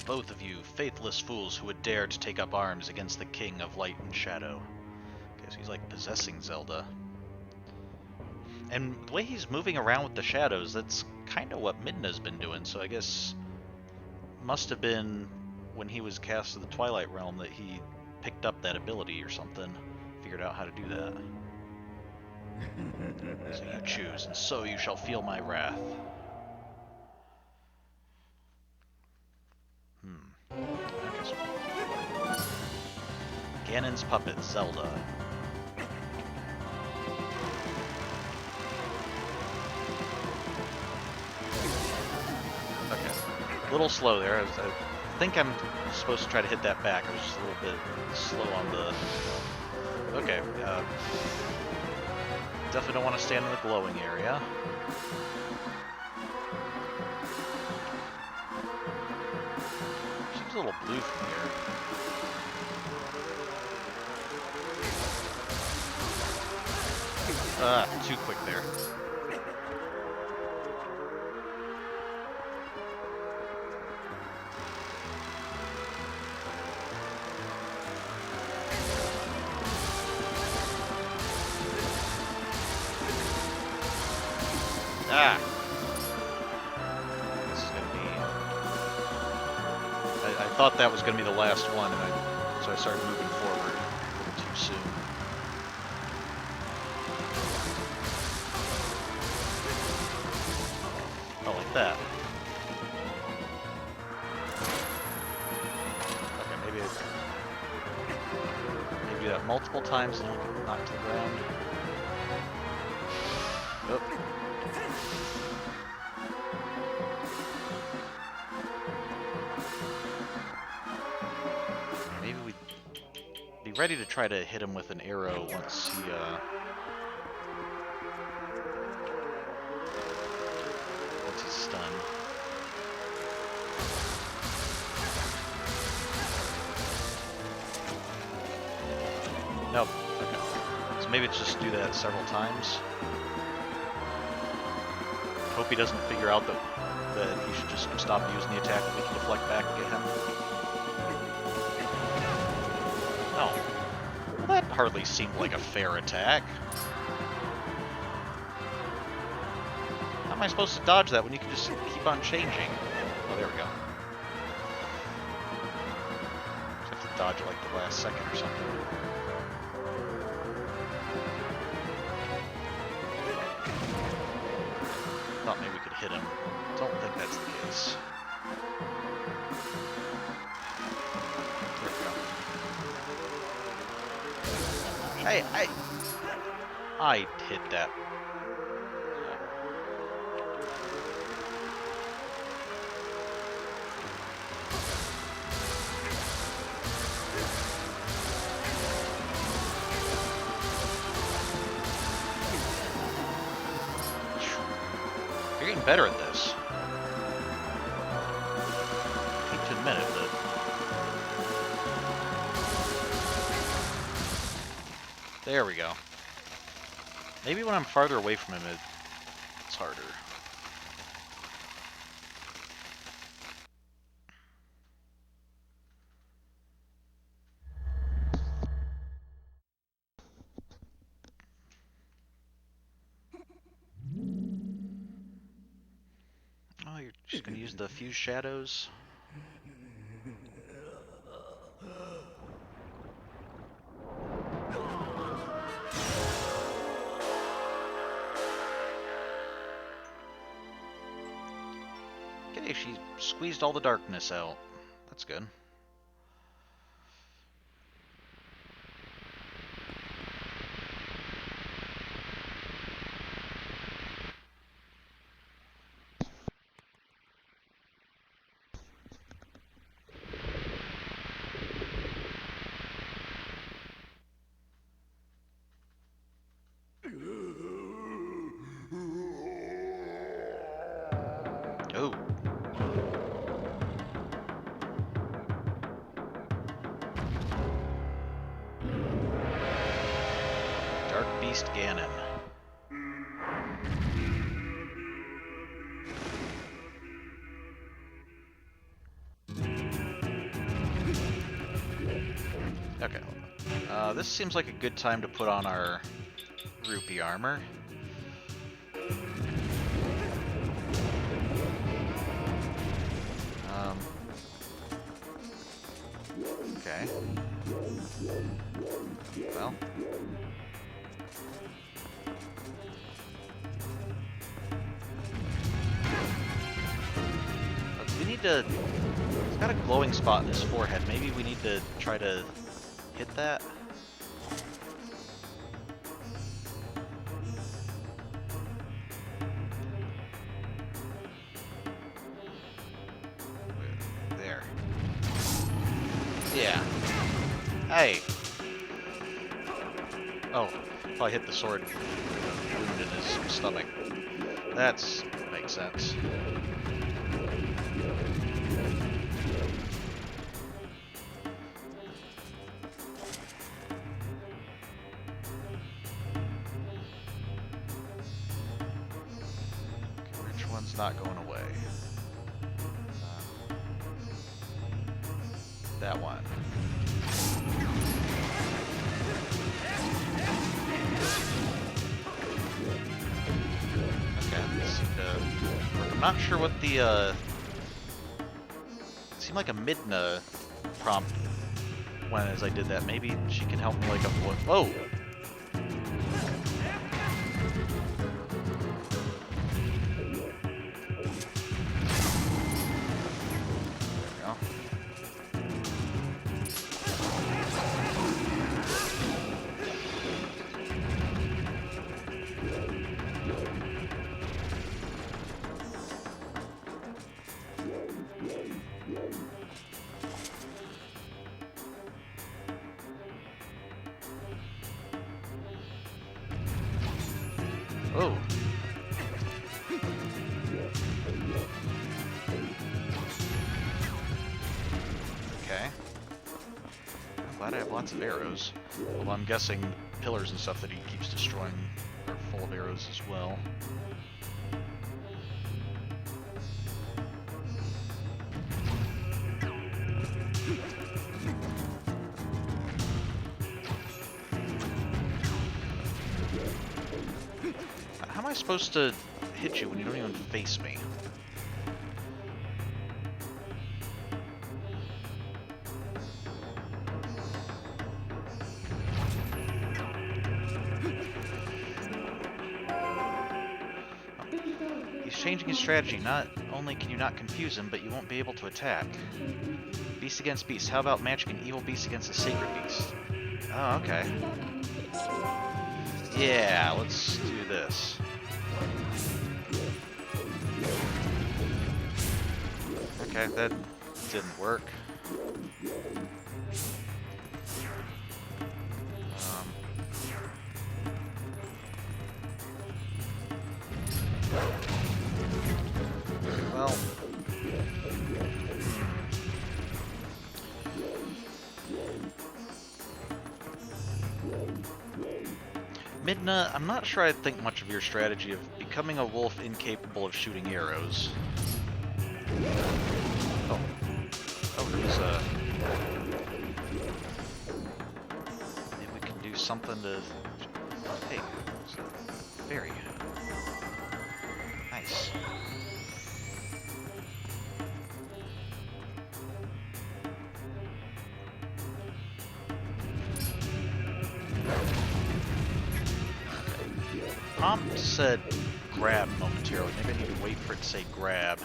Both of you, faithless fools who would dare to take up arms against the King of Light and Shadow. Guess he's like possessing Zelda. And the way he's moving around with the shadows, that's kind of what Midna's been doing, so I guess must have been when he was cast to the Twilight Realm that he picked up that ability or something, figured out how to do that. So you choose, and so you shall feel my wrath. Okay, so Ganon's puppet, Zelda. Okay, a little slow there. I think I'm supposed to try to hit that back. I was just a little bit slow on the... Okay, definitely don't want to stand in the glowing area. Seems a little blue from here. Too quick there. Ah! This is gonna be... I thought that was gonna be the last one, and so I started moving forward a little too soon. Oh, like that. Okay, maybe do that multiple times and he'll get knocked to the ground. Oh. Maybe we'd be ready to try to hit him with an arrow once he, once he's stunned. Nope. Okay. So maybe it's just do that several times. Hope he doesn't figure out that he should just stop using the attack and we can deflect back and get him. Oh. Well, that hardly seemed like a fair attack. How am I supposed to dodge that when you can just keep on changing? Oh, there we go. Just have to dodge it like the last second or something. Thought maybe we could hit him. Don't think that's the case. There we go. Hey, I hit that. You're getting better at this. I hate to admit it, but... There we go. Maybe when I'm farther away from him, it's harder. Oh, you're just gonna use the fuse shadows? Okay, she squeezed all the darkness out. That's good. Oh. Dark Beast Ganon. Okay. This seems like a good time to put on our rupee armor. Okay. Well. need to... He's got a glowing spot in his forehead. Maybe we need to try to hit that? There. Yeah. Hey! Oh, probably hit the sword wound in his stomach. That's... makes sense. Which one's not going away? That one. Okay, I'm not sure what the, it seemed like a Midna prompt when as I did that. Maybe she can help me like avoid... Whoa! Oh. Okay. I'm glad I have lots of arrows. Well, I'm guessing pillars and stuff that he keeps destroying are full of arrows as well. How am I supposed to hit you when you don't even face me? He's changing his strategy. Not only can you not confuse him, but you won't be able to attack. Beast against beast. How about matching an evil beast against a sacred beast? Oh, okay. Yeah, let's do this. Okay, that didn't work. Well... Midna, I'm not sure I think much of your strategy of becoming a wolf incapable of shooting arrows. Oh. Oh, there's a... Maybe we can do something to... Hey, there's a fairy. Nice. Prompt said grab momentarily. Maybe I need to wait for it to say grab.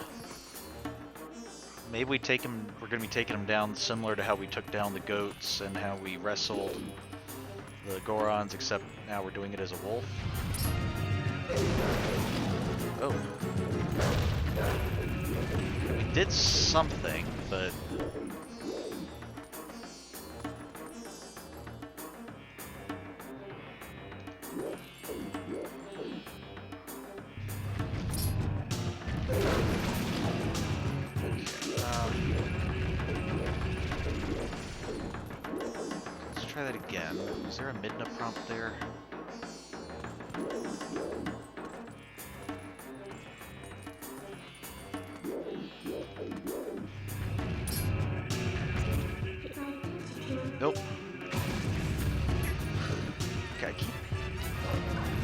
Maybe we take him. We're going to be taking him down similar to how we took down the goats and how we wrestled the Gorons, except now we're doing it as a wolf. Oh. We did something, but... let's try that again. Is there a Midna prompt there? Nope. Okay,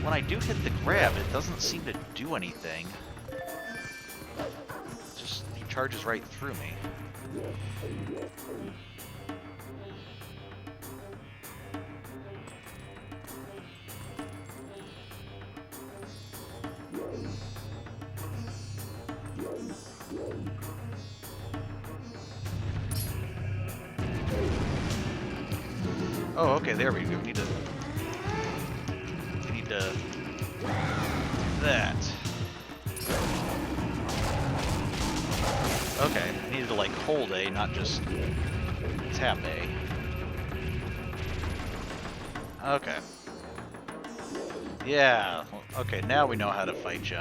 when I do hit the grab, it doesn't seem to do anything. Just, he charges right through me. Oh, okay, there we go. We need to that. Okay, I needed to like hold A, not just tap A. Okay. Yeah. Okay, now we know how to fight you.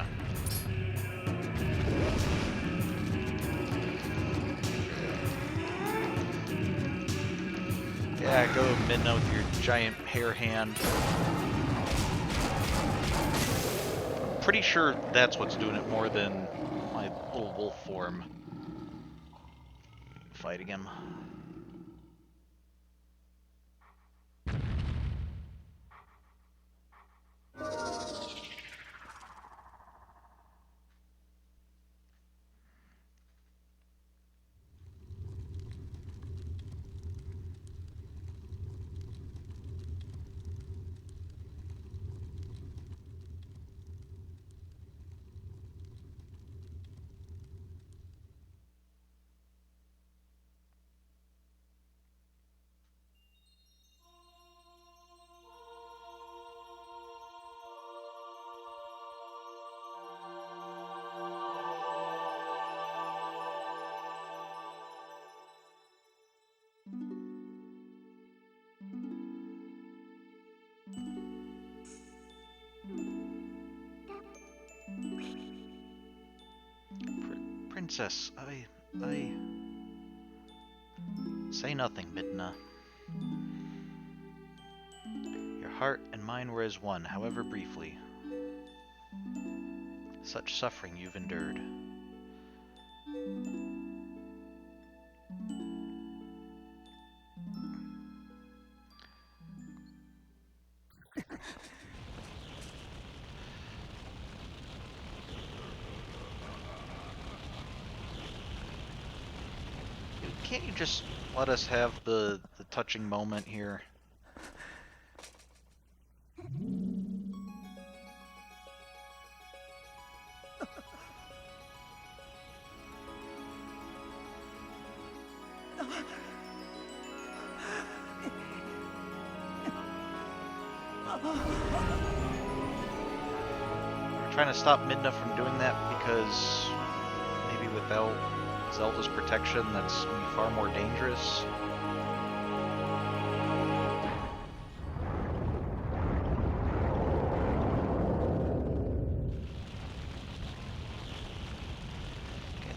Yeah, go Midna with your giant hair hand. Pretty sure that's what's doing it more than my little wolf form fighting him. Princess, I... Say nothing, Midna. Your heart and mine were as one, however briefly. Such suffering you've endured. Can't you just let us have the touching moment here? We're trying to stop Midna from doing that because maybe without Zelda's protection that's going to be far more dangerous.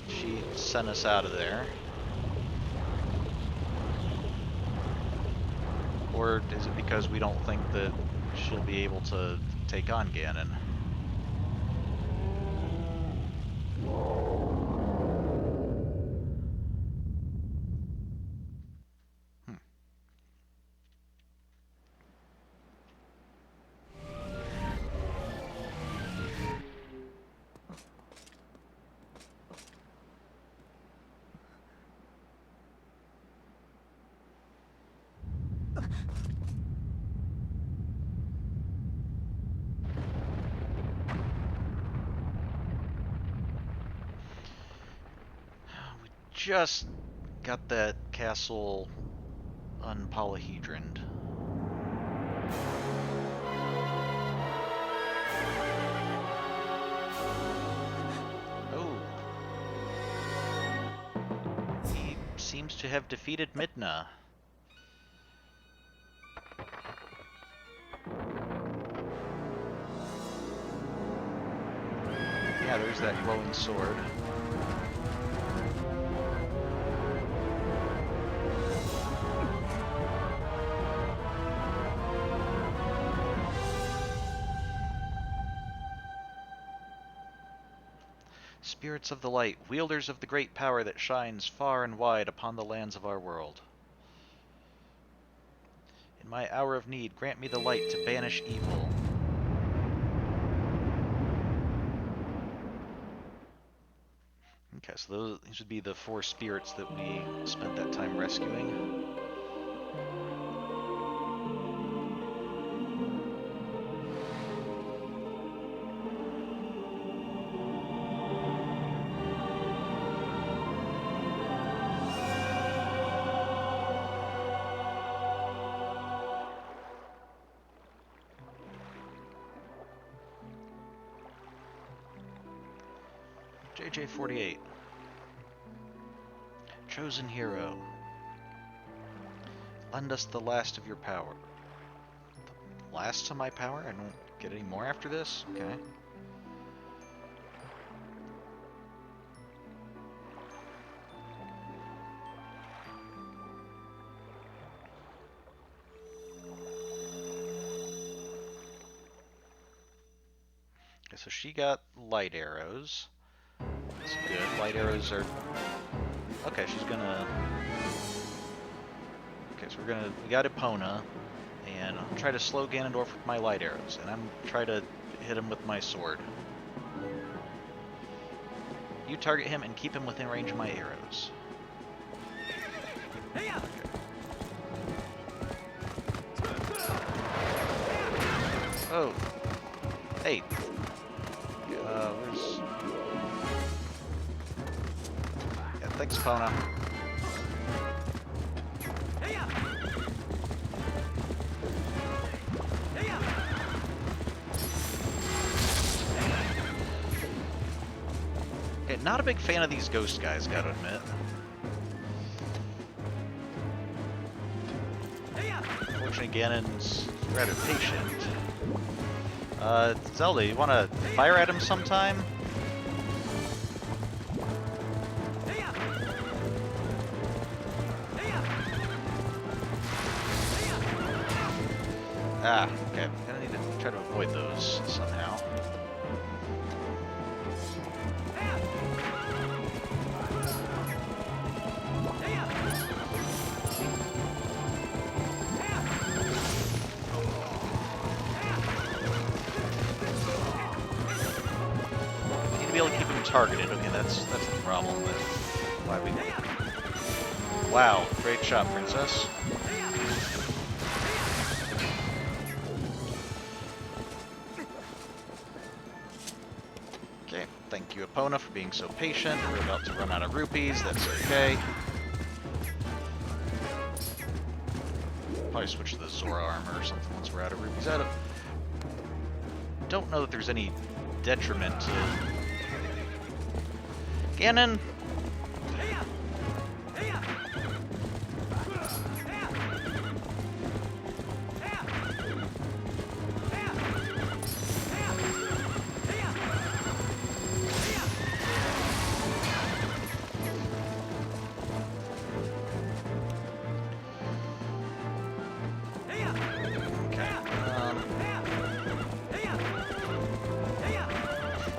She sent us out of there. Or is it because we don't think that she'll be able to take on Ganon? Just got that castle unpolyhedroned. Oh. He seems to have defeated Midna. Yeah, there's that glowing sword. Spirits of the light, wielders of the great power that shines far and wide upon the lands of our world. In my hour of need, grant me the light to banish evil. Okay, so these would be the 4 spirits that we spent that time rescuing. JJ48. Chosen hero. Lend us the last of your power. The last of my power? I don't get any more after this? Okay. Okay, so she got light arrows. That's good. Light arrows are... Okay, she's gonna... Okay, so we got Epona, and I'll try to slow Ganondorf with my light arrows, and I'm try to hit him with my sword. You target him and keep him within range of my arrows. Okay. Oh. Hey. Where's... Yeah, thanks, Epona. Okay, not a big fan of these ghost guys, gotta admit. Unfortunately, Ganon's rather patient. Zelda, you wanna fire at him sometime? Ah, okay. I'm gonna need to try to avoid those somehow. Be able to keep him targeted. Okay, that's the problem with why we... Wow, great shot, Princess. Okay, thank you, Epona, for being so patient. We're about to run out of rupees, that's okay. Probably switch to the Zora armor or something once we're out of rupees. I don't know that there's any detriment to... Ganon!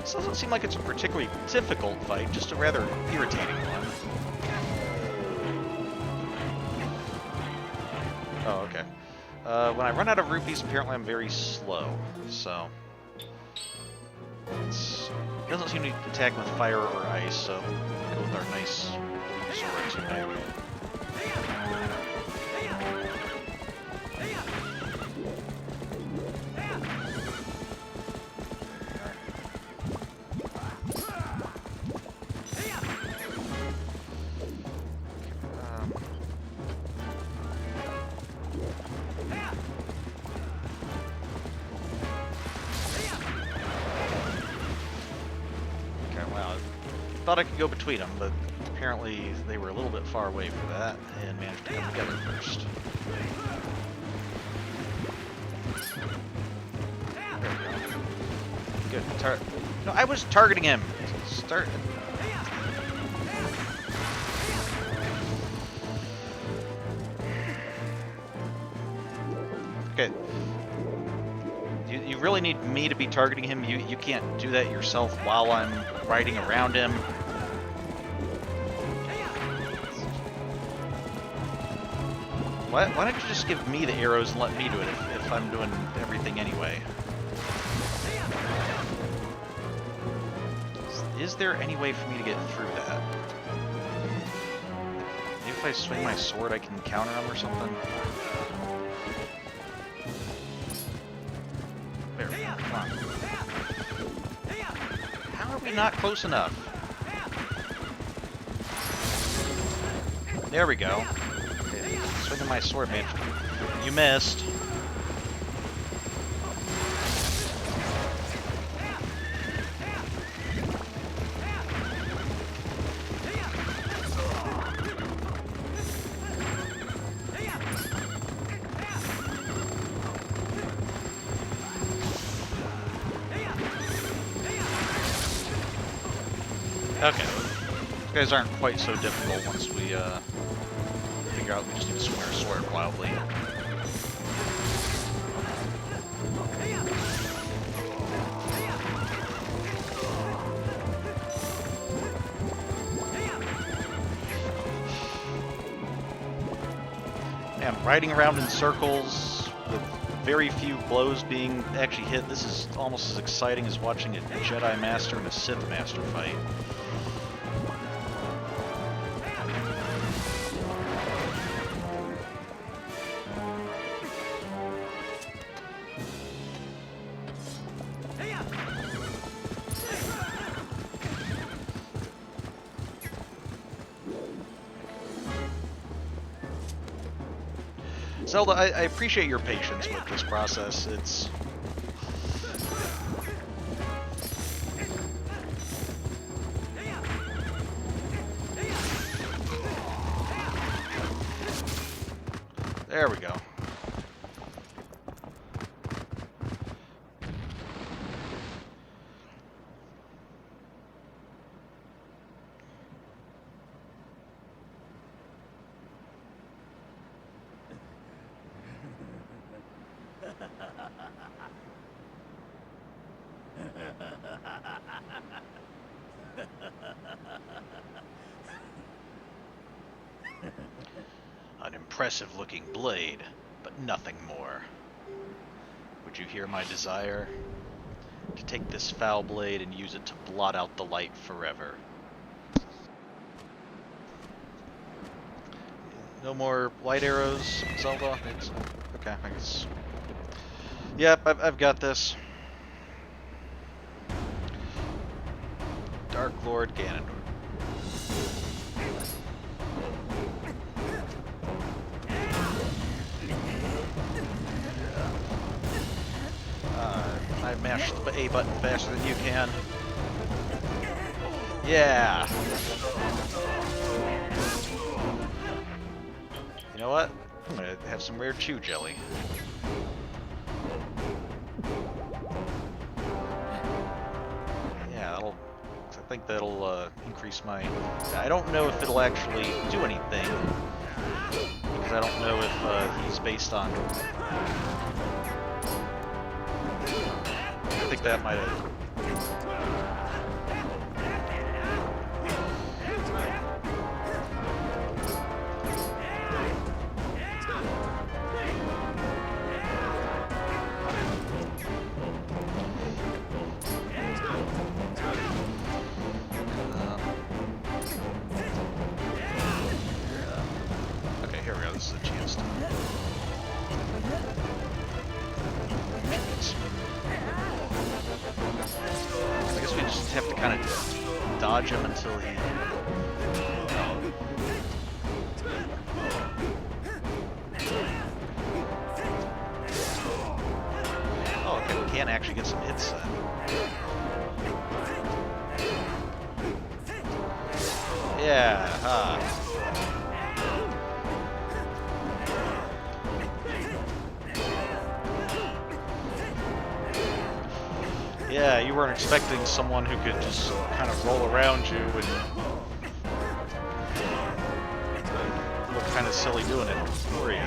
This doesn't seem like it's a particularly difficult fight, just a rather irritating one. Oh, okay. When I run out of rupees, apparently I'm very slow, so... It doesn't seem to attack with fire or ice, so go with our nice sword tonight. Thought I could go between them, but apparently they were a little bit far away for that and managed to come together first. There we go. Good. No, I was targeting him. Start. Okay. You really need me to be targeting him. You can't do that yourself while I'm riding around him. Why don't you just give me the arrows and let me do it if I'm doing everything anyway? Is there any way for me to get through that? Maybe if I swing my sword I can counter him or something? There, come on. How are we not close enough? There we go. Okay, swinging my sword, man. You missed. Okay. These guys aren't quite so difficult once we figure out we just need to swing our sword wildly. And riding around in circles with very few blows being actually hit, this is almost as exciting as watching a Jedi Master and a Sith Master fight. Zelda, I appreciate your patience with this process. It's... There we go. An impressive-looking blade, but nothing more. Would you hear my desire? To take this foul blade and use it to blot out the light forever. No more light arrows, Zelda? It's... Okay, I guess... Yep, I've got this. Dark Lord Ganondorf. I mashed the A button faster than you can. Yeah! You know what? I'm gonna have some rare chew jelly. Yeah, that'll... I think that'll increase my... I don't know if it'll actually do anything, because I don't know if he's based on... I think that might have... Okay, here we go. This is a chance to... I guess we just have to kind of dodge him until he... Oh, okay, we can actually get some hits then. Yeah, huh. Yeah, you weren't expecting someone who could just kind of roll around you and look kind of silly doing it for you.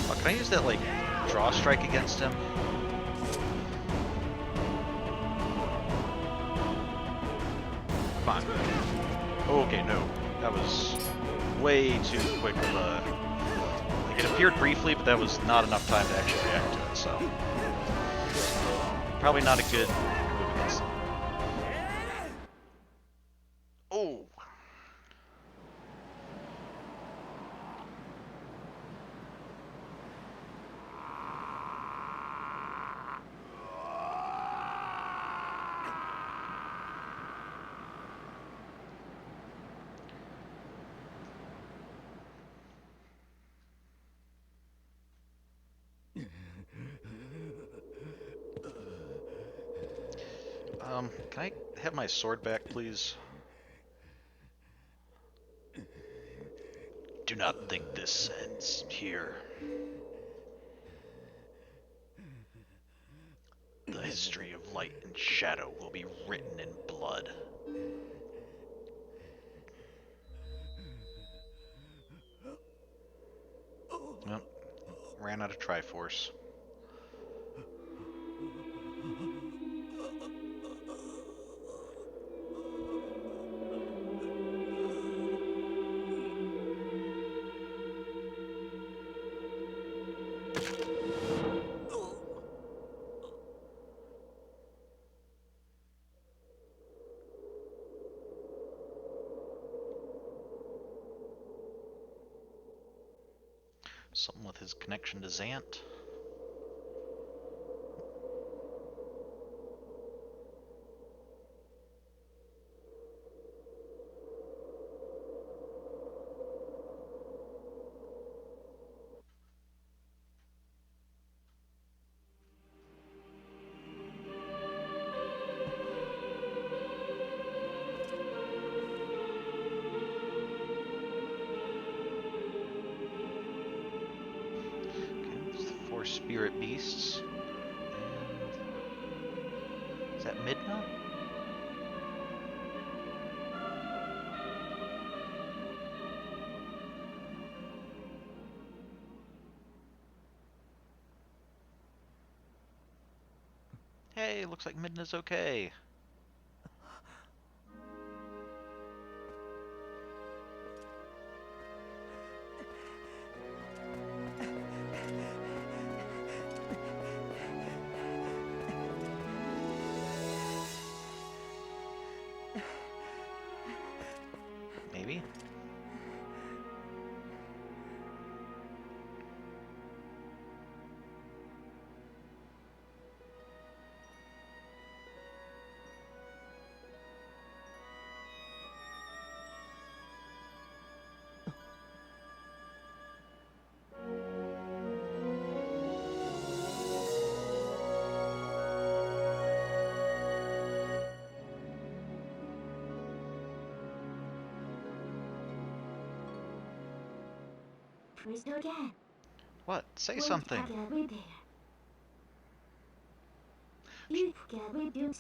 Oh, can I use that, like, draw strike against him? Come on. Okay, no. That was way too quick of a... Like, it appeared briefly, but that was not enough time to actually react to it, so... Probably not a good move against him. Oh! Can I have my sword back, please? Do not think this ends here. The history of light and shadow will be written in blood. Well, ran out of Triforce. Something with his connection to Zant. Okay, 4 spirit beasts. And is that Midna? Hey, looks like Midna's okay. Maybe. What? Say something. Am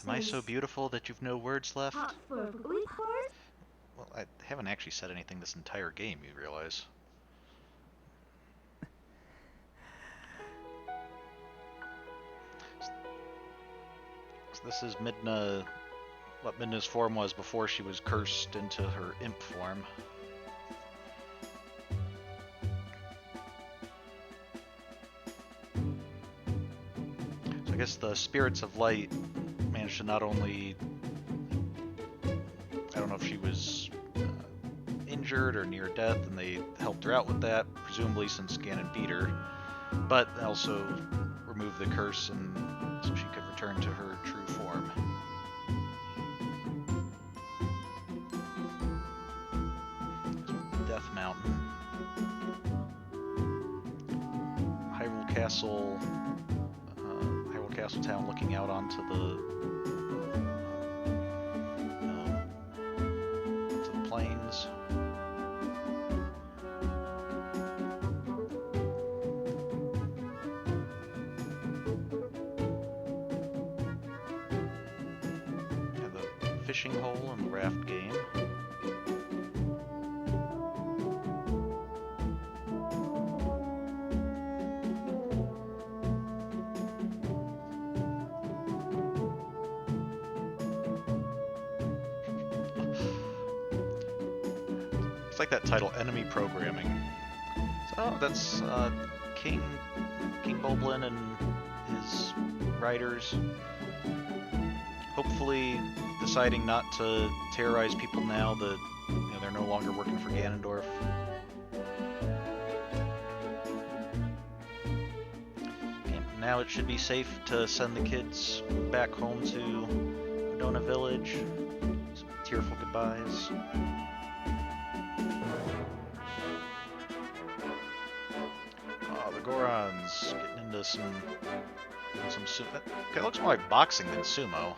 I so beautiful that you've no words left? Well, I haven't actually said anything this entire game, you realize. So this is Midna, what Midna's form was before she was cursed into her imp form. So I guess the spirits of light managed to not only, I don't know if she was injured or near death, and they helped her out with that, presumably since Ganon beat her, but also removed the curse and so she could return to her true form. Death Mountain. Hyrule Castle Town looking out onto the plains. Yeah, the fishing hole in the raft game. It's like that title, Enemy Programming. So, that's King Boblin and his writers hopefully deciding not to terrorize people now that they're no longer working for Ganondorf. And now it should be safe to send the kids back home to Dona Village. Some tearful goodbyes. Goron's getting into some sumo. Okay, looks more like boxing than sumo.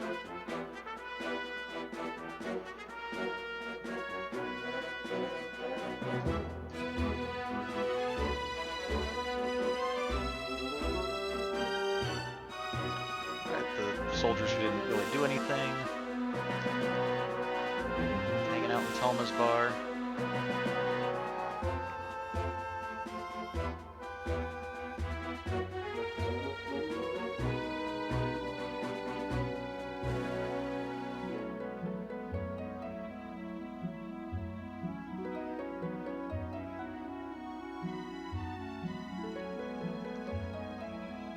soldiers who didn't really do anything. Hanging out in Telma's bar.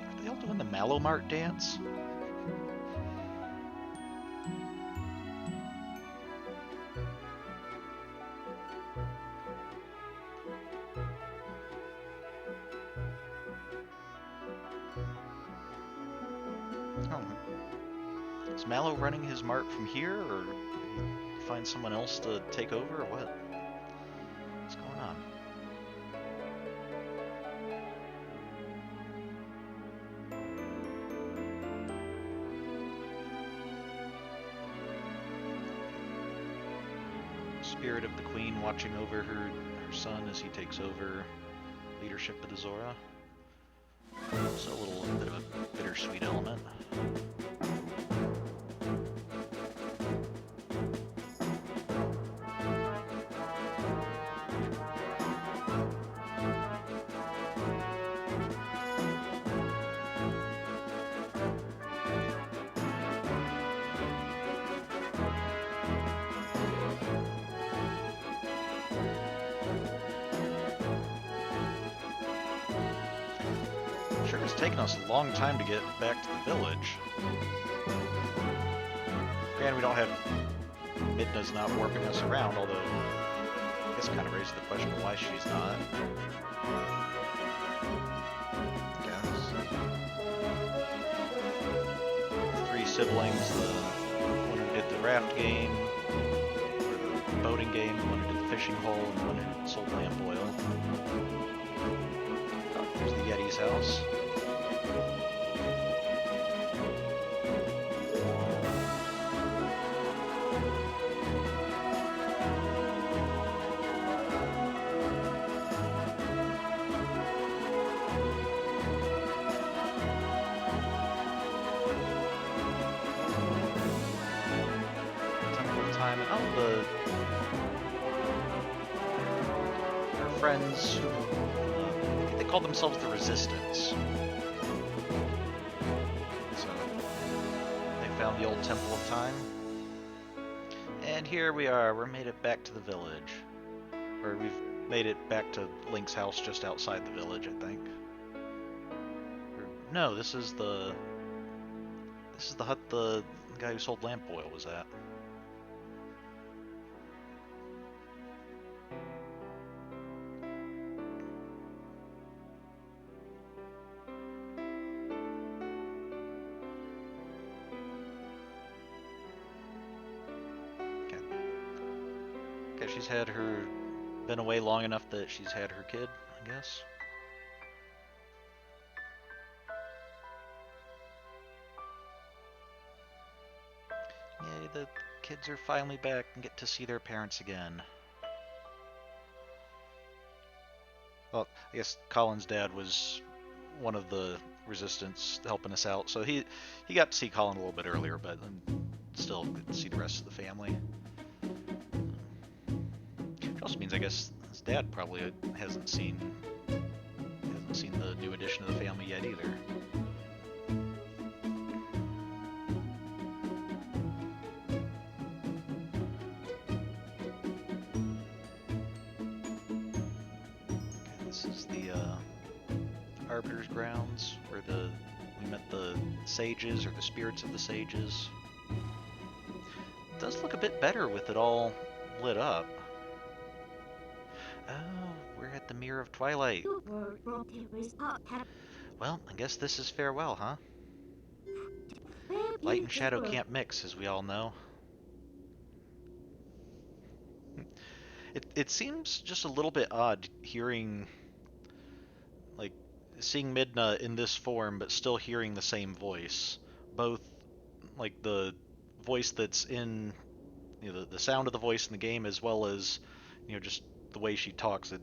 Are they all doing the Malomart dance? Is Mallow running his mart from here, or find someone else to take over, or what? What's going on? Spirit of the Queen watching over her son as he takes over leadership of the Zora. So a little bit of a bittersweet element. Sure, it's taken us a long time to get back to the village. Granted, we don't have Midna's not warping us around, although I guess it kind of raises the question of why she's not. I guess. Three siblings, the one who did the raft game, or the boating game, the one who did the fishing hole, and the one who sold lamp oil. Oh, there's the Yeti's house. Friends who I think they called themselves the Resistance. So they found the old Temple of Time. And here we are, we're made it back to the village. Or we've made it back to Link's house just outside the village, I think. Or, no, this is the hut the guy who sold lamp oil was at. She's been away long enough that she's had her kid, I guess. Yay, the kids are finally back and get to see their parents again. Well, I guess Colin's dad was one of the Resistance helping us out, so he got to see Colin a little bit earlier, but still good to see the rest of the family. Also means I guess his dad probably hasn't seen the new addition of the family yet either. Okay, this is the Arbiter's grounds where we met the sages, or the spirits of the sages. It does look a bit better with it all lit up. Oh, we're at the Mirror of Twilight. Well, I guess this is farewell, huh? Light and shadow can't mix, as we all know. It seems just a little bit odd seeing Midna in this form, but still hearing the same voice. Both, like, the voice that's in, the sound of the voice in the game, as well as, just the way she talks. It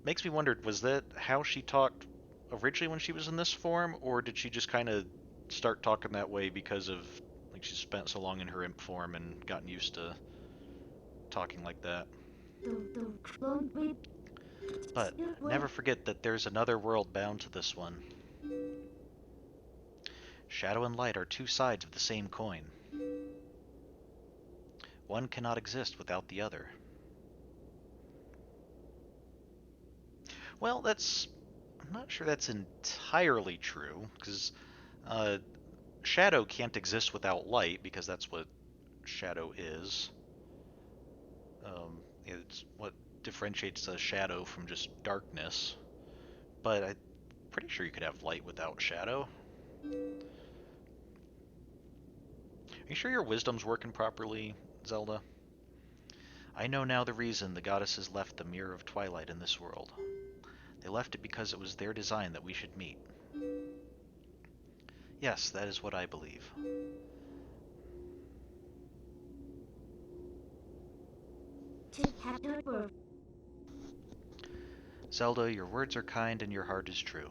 makes me wonder, was that how she talked originally when she was in this form, or did she just kind of start talking that way because of like she's spent so long in her imp form and gotten used to talking like that. But never forget that there's another world bound to this one. Shadow and light are two sides of the same coin. One cannot exist without the other. Well, I'm not sure that's entirely true, because uh, shadow can't exist without light, because that's what shadow is. It's what differentiates a shadow from just darkness. But I'm pretty sure you could have light without shadow. Are you sure your wisdom's working properly, Zelda? I know now the reason the goddesses left the Mirror of Twilight in this world. They left it because it was their design that we should meet. Yes, that is what I believe. Zelda, your words are kind and your heart is true.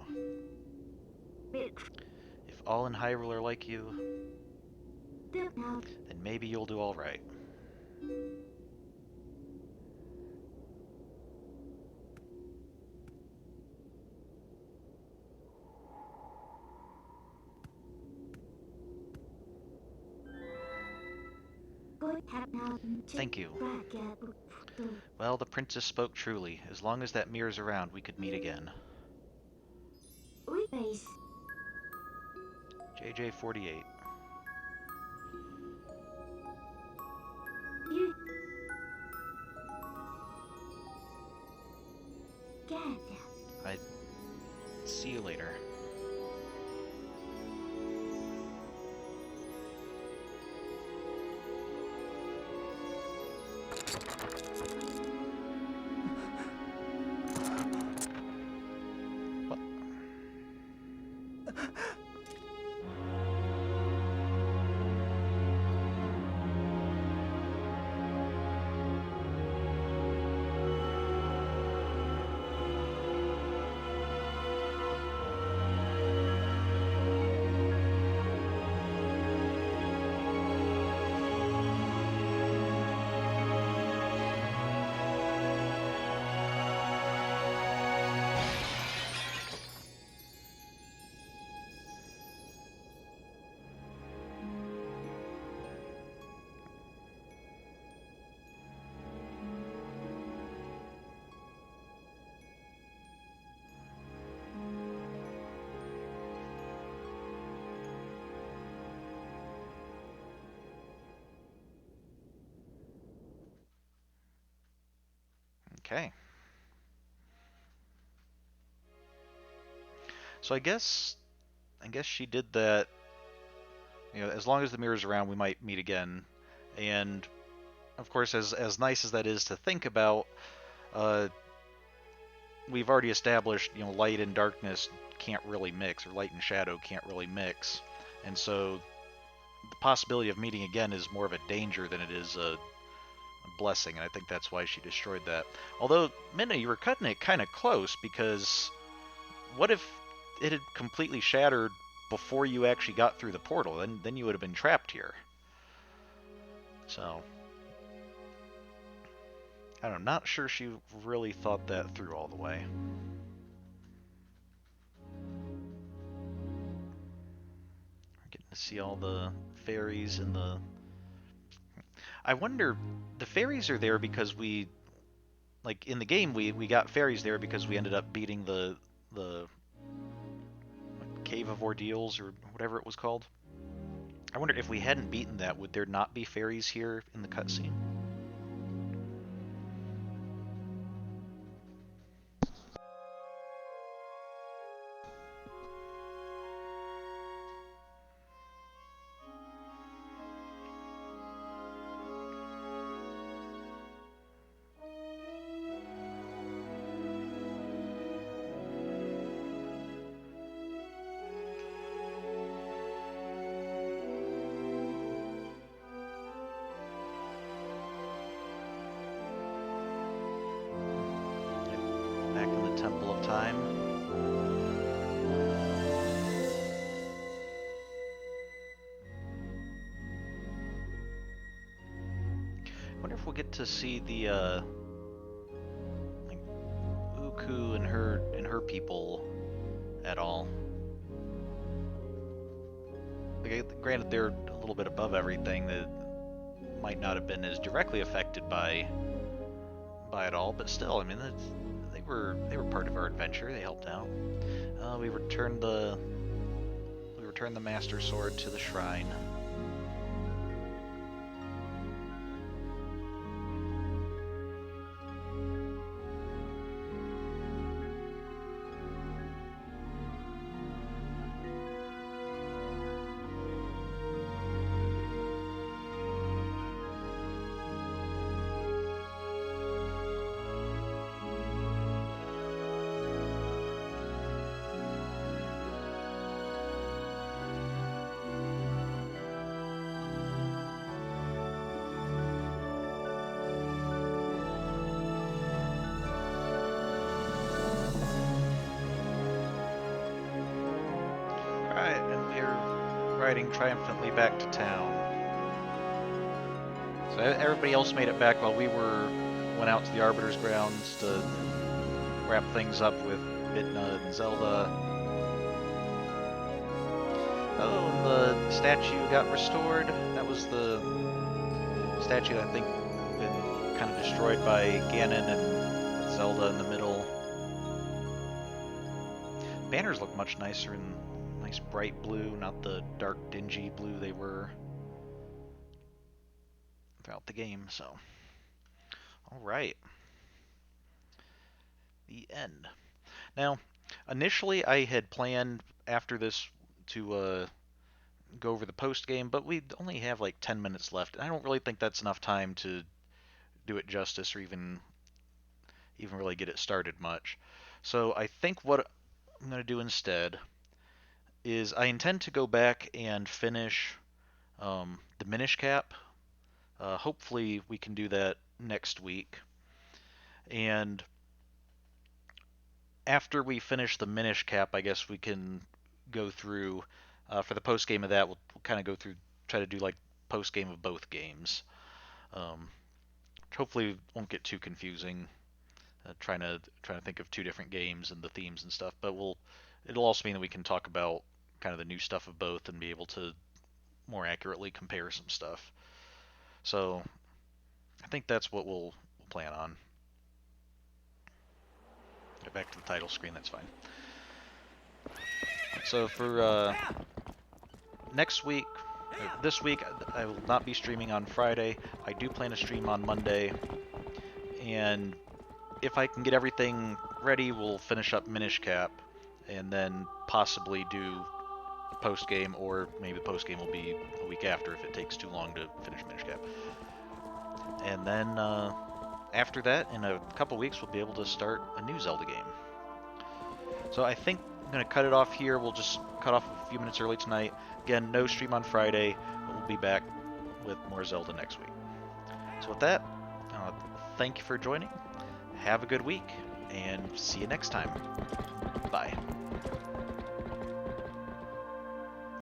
If all in Hyrule are like you, then maybe you'll do all right. Thank you. Well, the princess spoke truly. As long as that mirror's around, we could meet again. JJ48. I see you later. What? Okay. So I guess she did that. As long as the mirror's around, we might meet again. And of course, as nice as that is to think about, uh, we've already established, light and darkness can't really mix, or light and shadow can't really mix. And so the possibility of meeting again is more of a danger than it is a blessing, and I think that's why she destroyed that. Although, Minna, you were cutting it kind of close, because what if it had completely shattered before you actually got through the portal? Then you would have been trapped here. So, I don't know, not sure she really thought that through all the way. We're getting to see all the fairies and the... I wonder, the fairies are there because like in the game we got fairies there because we ended up beating the Cave of Ordeals or whatever it was called. I wonder if we hadn't beaten that, would there not be fairies here in the cutscene? Back in the Temple of Time. wonder if we'll get to see the like Uku and her people at all. Like, granted, they're a little bit above everything. That might not have been as directly affected by it all, but still, I mean, they were part of our adventure. They helped out. We returned the Master Sword to the shrine. Alright, and we're riding triumphantly back to town. So everybody else made it back while we went out to the Arbiter's grounds to wrap things up with Midna and Zelda. Oh, and the statue got restored. That was the statue, I think, been kind of destroyed by Ganon and Zelda in the middle. Banners look much nicer in nice bright blue, not the dark dingy blue they were throughout the game. So, all right, the end. Now, initially I had planned after this to go over the post game, but we only have like 10 minutes left, and I don't really think that's enough time to do it justice or even really get it started much. So I think what I'm going to do instead is I intend to go back and finish the Minish Cap. Hopefully we can do that next week. And after we finish the Minish Cap, I guess we can go through, for the post game of that, we'll kind of go through, try to do like post game of both games. Hopefully won't get too confusing. Trying to think of two different games and the themes and stuff, but it'll also mean that we can talk about kind of the new stuff of both and be able to more accurately compare some stuff. So I think that's what we'll plan on. Get back to the title screen, that's fine. So for next week, this week, I will not be streaming on Friday. I do plan to stream on Monday, and if I can get everything ready, we'll finish up Minish Cap, and then possibly do a post game, or maybe the post game will be a week after if it takes too long to finish Minish Cap. And then after that, in a couple weeks, we'll be able to start a new Zelda game. So I think I'm going to cut it off here. We'll just cut off a few minutes early tonight. Again, no stream on Friday, but we'll be back with more Zelda next week. So with that, thank you for joining. Have a good week, and see you next time. Bye.